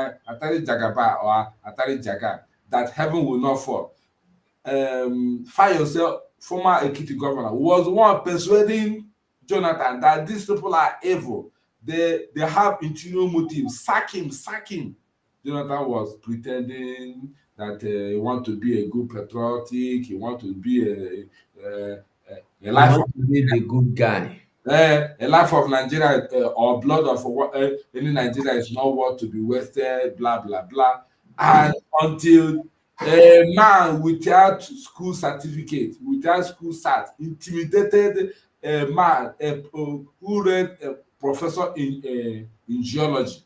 Jagaba or Atari Jaga, that heaven will not fall. Fayose, former Ekiti governor, was one persuading Jonathan that these people are evil. They have interior motives. Sack him, sack him. Jonathan was pretending that he want to be a good patriotic. He want to be a life of the good guy. A life of Nigeria or blood of any Nigeria is not worth to be wasted. Blah blah blah. And until a man without school certificate, without school cert, intimidated a man who read a professor in geology,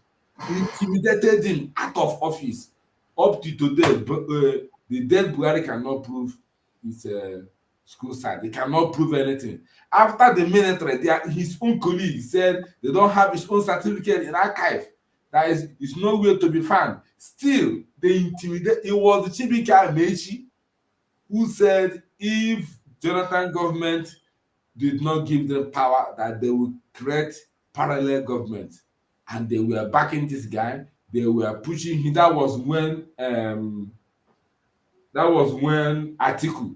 intimidated him out of office. Up to today, the dead Buhari cannot prove his school cert. They cannot prove anything. After the military, his own colleagues said they don't have his own certificate in archive. That is nowhere to be found. Still, they intimidate. It was the Chibika Amechi who said if Jonathan government did not give them power, that they would create parallel government, and they were backing this guy. They were pushing him. That was when Atiku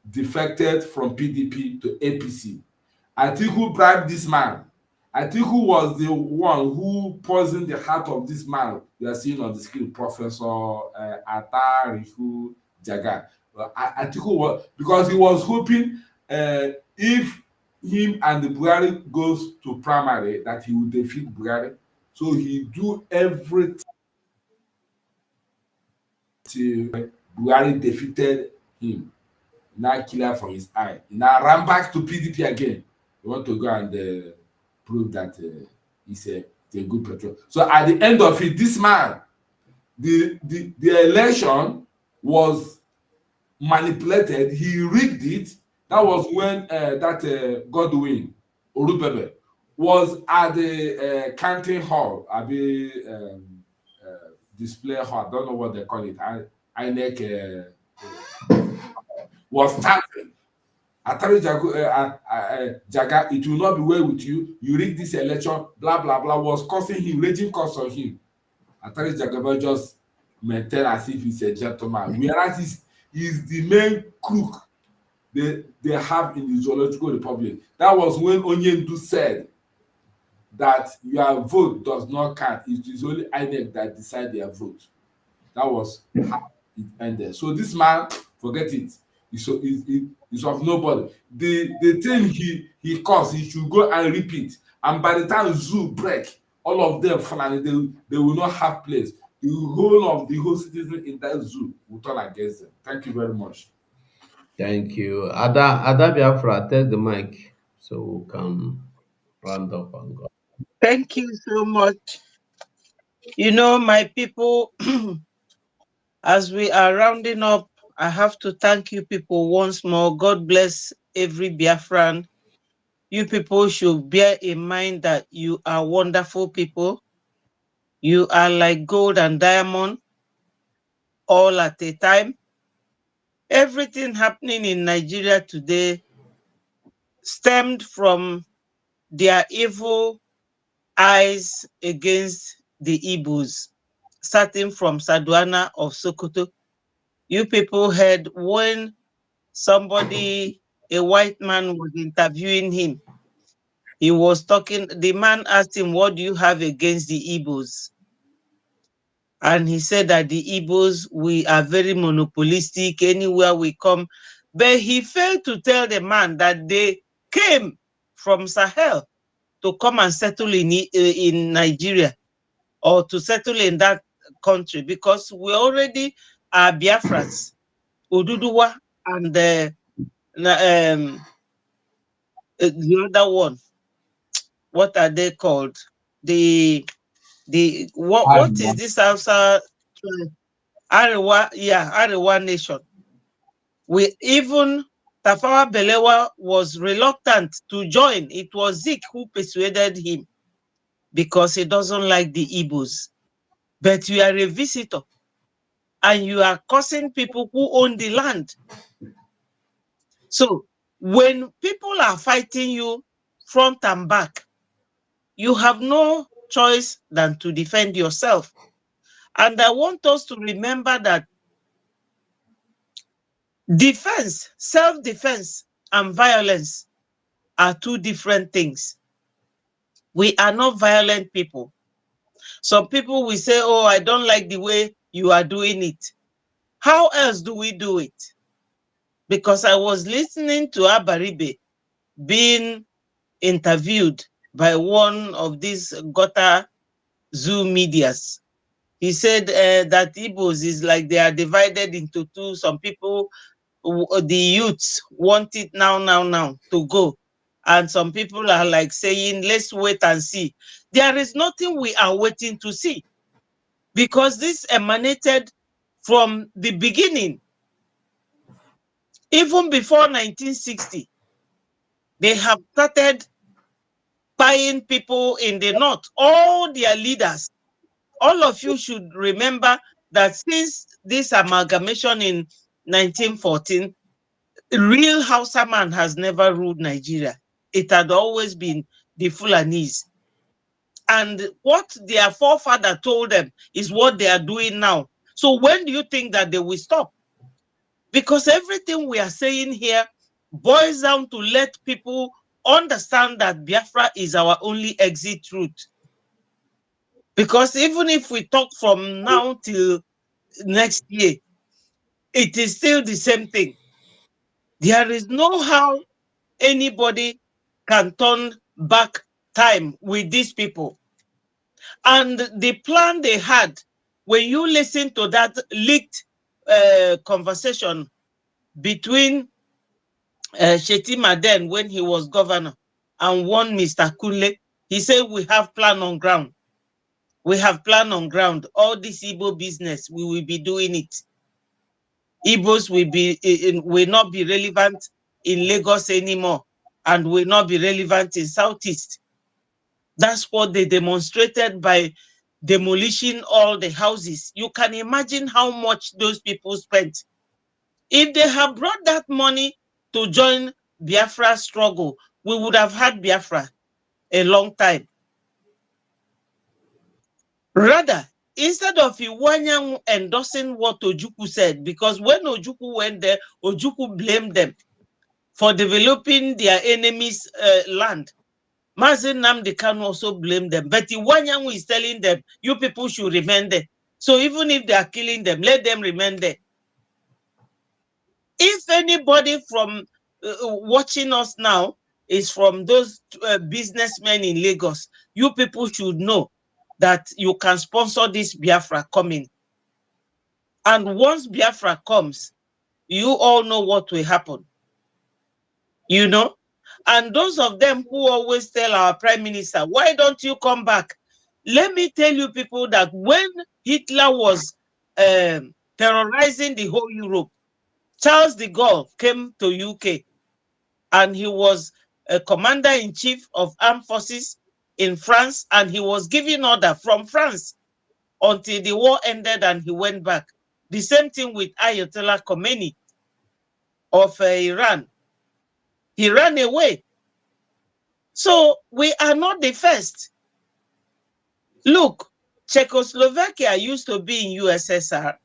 defected from PDP to APC. Atiku bribed this man. Atiku was the one who poisoned the heart of this man you are seeing on the screen, Professor Atariku Jaga. Atiku was, because he was hoping if him and the Buhari goes to primary, that he would defeat Buhari. So he do everything till Buhari defeated him. Now killer from his eye. He now ran back to PDP again. He want to go and prove that he's a good patriot. So at the end of it, this man, the election was manipulated. He rigged it. That was when Godwin Orubebe was at the counting hall, display hall. I don't know what they call it. INEC was standing. Atari Jaga, it will not be well with you. You rig this election, blah blah blah, was causing him, raging cause on him. Atari Jagaba just maintained as if he's a gentleman, whereas he's the main crook they have in the Zoological Republic. That was when Onyendu said that your vote does not count. It is only INEC that decide their vote. That was how it ended. So this man, forget it. It's of nobody. The thing he caused, he should go and repeat. And by the time zoo break, all of them finally they will not have place. The whole citizen in that zoo will turn against them. Thank you very much. Thank you. Ada Biafra, take the mic so we can round up and go. Thank you so much. My people, as we are rounding up, I have to thank you people once more. God bless every Biafran. You people should bear in mind that you are wonderful people. You are like gold and diamond all at a time. Everything happening in Nigeria today stemmed from their evil eyes against the Igbos, starting from Saduana of Sokoto. You people heard when somebody, a white man, was interviewing him. He was talking, the man asked him, what do you have against the Igbos? And he said that the Igbos, we are very monopolistic anywhere we come. But he failed to tell the man that they came from Sahel to come and settle in Nigeria or to settle in that country, because we already are Biafrans, Oduduwa, and the other one. What are they called? What is this Hausa? Arewa, yeah, Arewa nation. We even Tafawa Balewa was reluctant to join. It was Zik who persuaded him because he doesn't like the Igbos. But you are a visitor and you are causing people who own the land. So when people are fighting you front and back, you have no choice than to defend yourself. And I want us to remember that defense, self-defense, and violence are two different things. We are not violent people. Some people will say, oh, I don't like the way you are doing it. How else do we do it? Because I was listening to Abaribe being interviewed by one of these Gota Zoo medias. He said that Igbos is like they are divided into two. Some people, the youths want it now to go. And some people are like saying, let's wait and see. There is nothing we are waiting to see, because this emanated from the beginning. Even before 1960, they have started buying people in the north, all their leaders. All of you should remember that since this amalgamation in 1914, real Hausa man has never ruled Nigeria. It had always been the Fulanese. And what their forefather told them is what they are doing now. So when do you think that they will stop? Because everything we are saying here boils down to let people understand that Biafra is our only exit route. Because even if we talk from now till next year, it is still the same thing. There is no how anybody can turn back time with these people. And the plan they had, when you listen to that leaked conversation between Shetima then when he was governor and one Mr. Kunle, he said, we have plan on ground. We have plan on ground. All this Igbo business, we will be doing it. Igbos will not be relevant in Lagos anymore and will not be relevant in Southeast. That's what they demonstrated by demolishing all the houses. You can imagine how much those people spent. If they have brought that money to join Biafra struggle, we would have had Biafra a long time. Rather, instead of Iwanyan endorsing what Ojukwu said, because when Ojukwu went there, Ojukwu blamed them for developing their enemies' land. Mazi Nnamdi Kanu also blamed them. But Iwanyan is telling them, you people should remain there. So even if they are killing them, let them remain there. If anybody from watching us now is from those businessmen in Lagos, you people should know that you can sponsor this Biafra coming. And once Biafra comes, you all know what will happen. You know? And those of them who always tell our prime minister, why don't you come back? Let me tell you people that when Hitler was terrorizing the whole Europe, Charles de Gaulle came to UK and he was a commander-in-chief of armed forces in France, and he was giving order from France until the war ended and he went back. The same thing with Ayatollah Khomeini. of Iran. He ran away. So we are not the first. Look, Czechoslovakia used to be in USSR.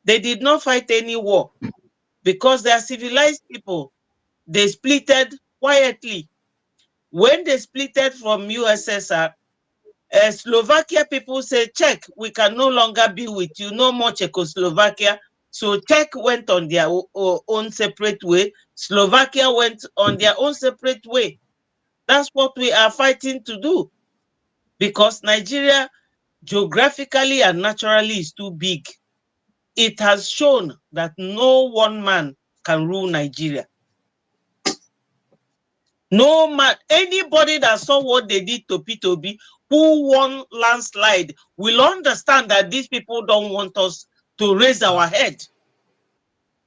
They did not fight any war because they are civilized people. They splitted quietly. When they splitted from USSR, Slovakia people say, Czech, we can no longer be with you, no more Czechoslovakia. So Czech went on their own separate way. Slovakia went on their own separate way. That's what we are fighting to do. Because Nigeria, geographically and naturally, is too big. It has shown that no one man can rule Nigeria. No man, anybody that saw what they did to P2B, who won landslide, will understand that these people don't want us to raise our head.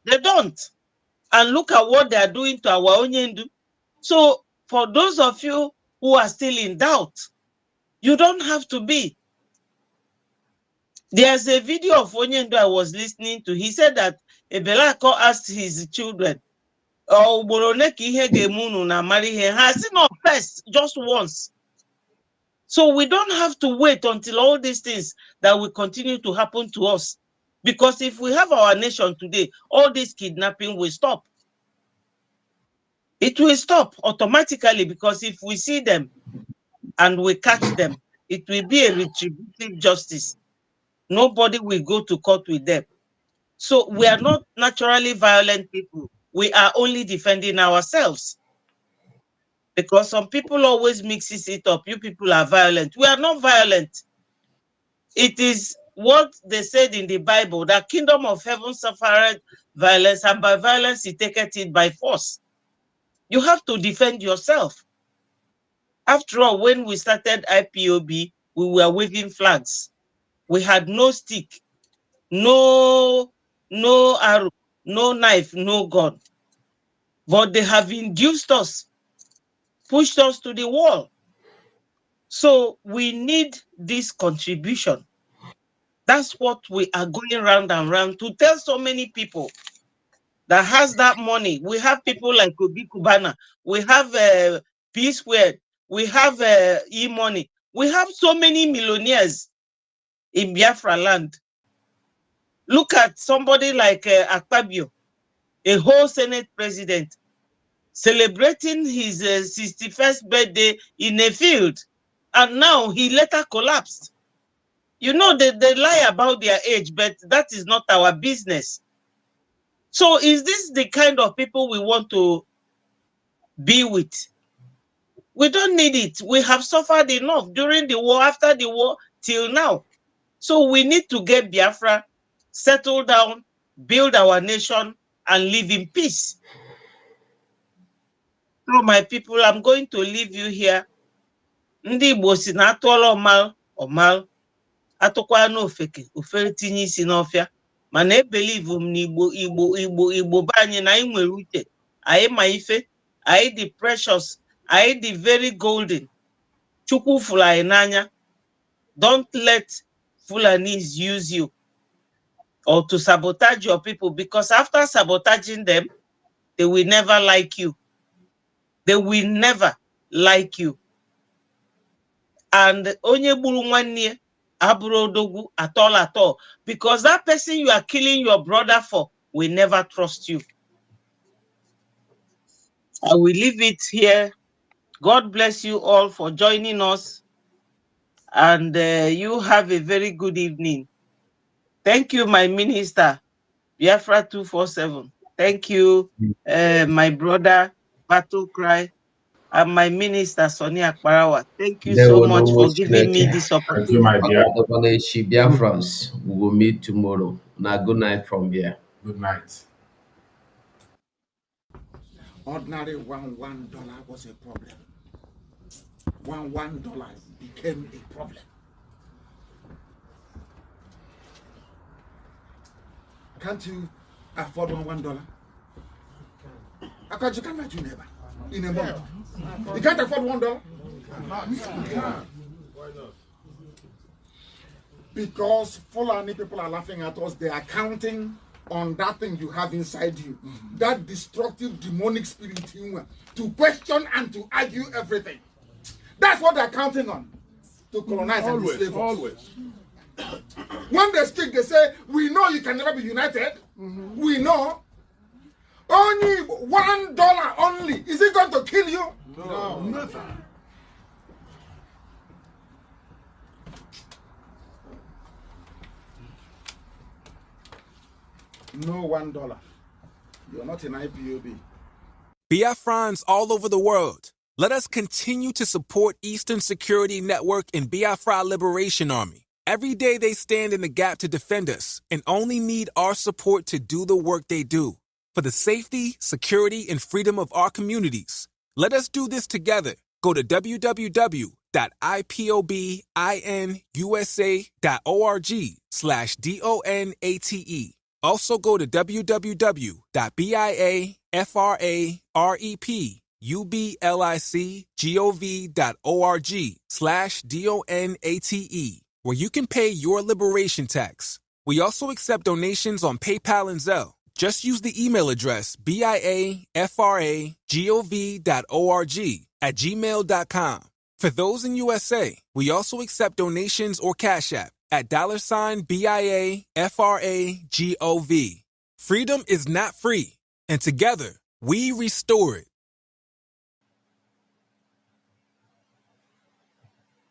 They don't. And look at what they are doing to our Onyendu. So for those of you who are still in doubt, you don't have to be. There's a video of Onyendu I was listening to. He said that Ebelako asked his children, oh, has he not first, just once. So we don't have to wait until all these things that will continue to happen to us. Because if we have our nation today, all this kidnapping will stop. It will stop automatically, because if we see them and we catch them, it will be a retributive justice. Nobody will go to court with them. So we are not naturally violent people. We are only defending ourselves. Because some people always mixes it up. You people are violent. We are not violent. It is what they said in the Bible, that kingdom of heaven suffered violence, and by violence he taketh it by force. You have to defend yourself. After all, when we started IPOB, we were waving flags. We had no stick, no arrow, no knife, no gun. But they have induced us, pushed us to the wall. So we need this contribution. That's what we are going round and round to tell so many people that has that money. We have people like Obi Kubana. We have P Squared. We have E-Money. We have so many millionaires in Biafra land. Look at somebody like Akpabio, a whole Senate president, celebrating his 61st birthday in a field. And now he later collapsed. You know, they lie about their age, but that is not our business. So is this the kind of people we want to be with? We don't need it. We have suffered enough during the war, after the war, till now. So we need to get Biafra, settle down, build our nation, and live in peace. So my people, I'm going to leave you here. Ndị Igbo si na atụọla ọmal, atụkwa n'ofeke, ofere tinye isi n'ọfịa. Mana ebelieve m na Igbo be anyị na anyị nwere uche, anyị ma ife, anyị dị precious, anyị dị very golden. Chukwu fụrụ anyị n'anya. Don't let Fulanis use you or to sabotage your people, because after sabotaging them, they will never like you. They will never like you. And onye gburu nwanne abụrụ odogwu at all, because that person you are killing your brother for will never trust you. I will leave it here. God bless you all for joining us, and you have a very good evening. Thank you, my minister, Biafra 247. Thank you, my brother, Battle Cry, and my minister, Sonia Akbarawa. Thank you so much for giving me this opportunity. Thank you, my dear. BIAFRANS, we will meet tomorrow. Now, good night from here. Good night. Ordinary $1 was a problem. $1 became a problem. Can't you afford $1? How come you can't let your neighbor in a month? You can't afford $1? Why not? Because Fulani people are laughing at us. They are counting on that thing you have inside you, that destructive demonic spirit to question and to argue everything. That's what they're counting on, to colonize and enslave us. Always. When they speak, they say, we know you can never be united. We know. Only $1 only. Is it going to kill you? No, never. No $1. You're not in IPOB. BIAFRANS all over the world. Let us continue to support Eastern Security Network and Biafra Liberation Army. Every day they stand in the gap to defend us and only need our support to do the work they do. For the safety, security, and freedom of our communities. Let us do this together. Go to www.ipobinUSA.org/DONATE. Also go to www.biafrarepublicgov.org/DONATE, where you can pay your liberation tax. We also accept donations on PayPal and Zelle. Just use the email address biafragov.org@gmail.com. For those in USA, we also accept donations or Cash App at $BIAFRAGOV. Freedom is not free, and together we restore it.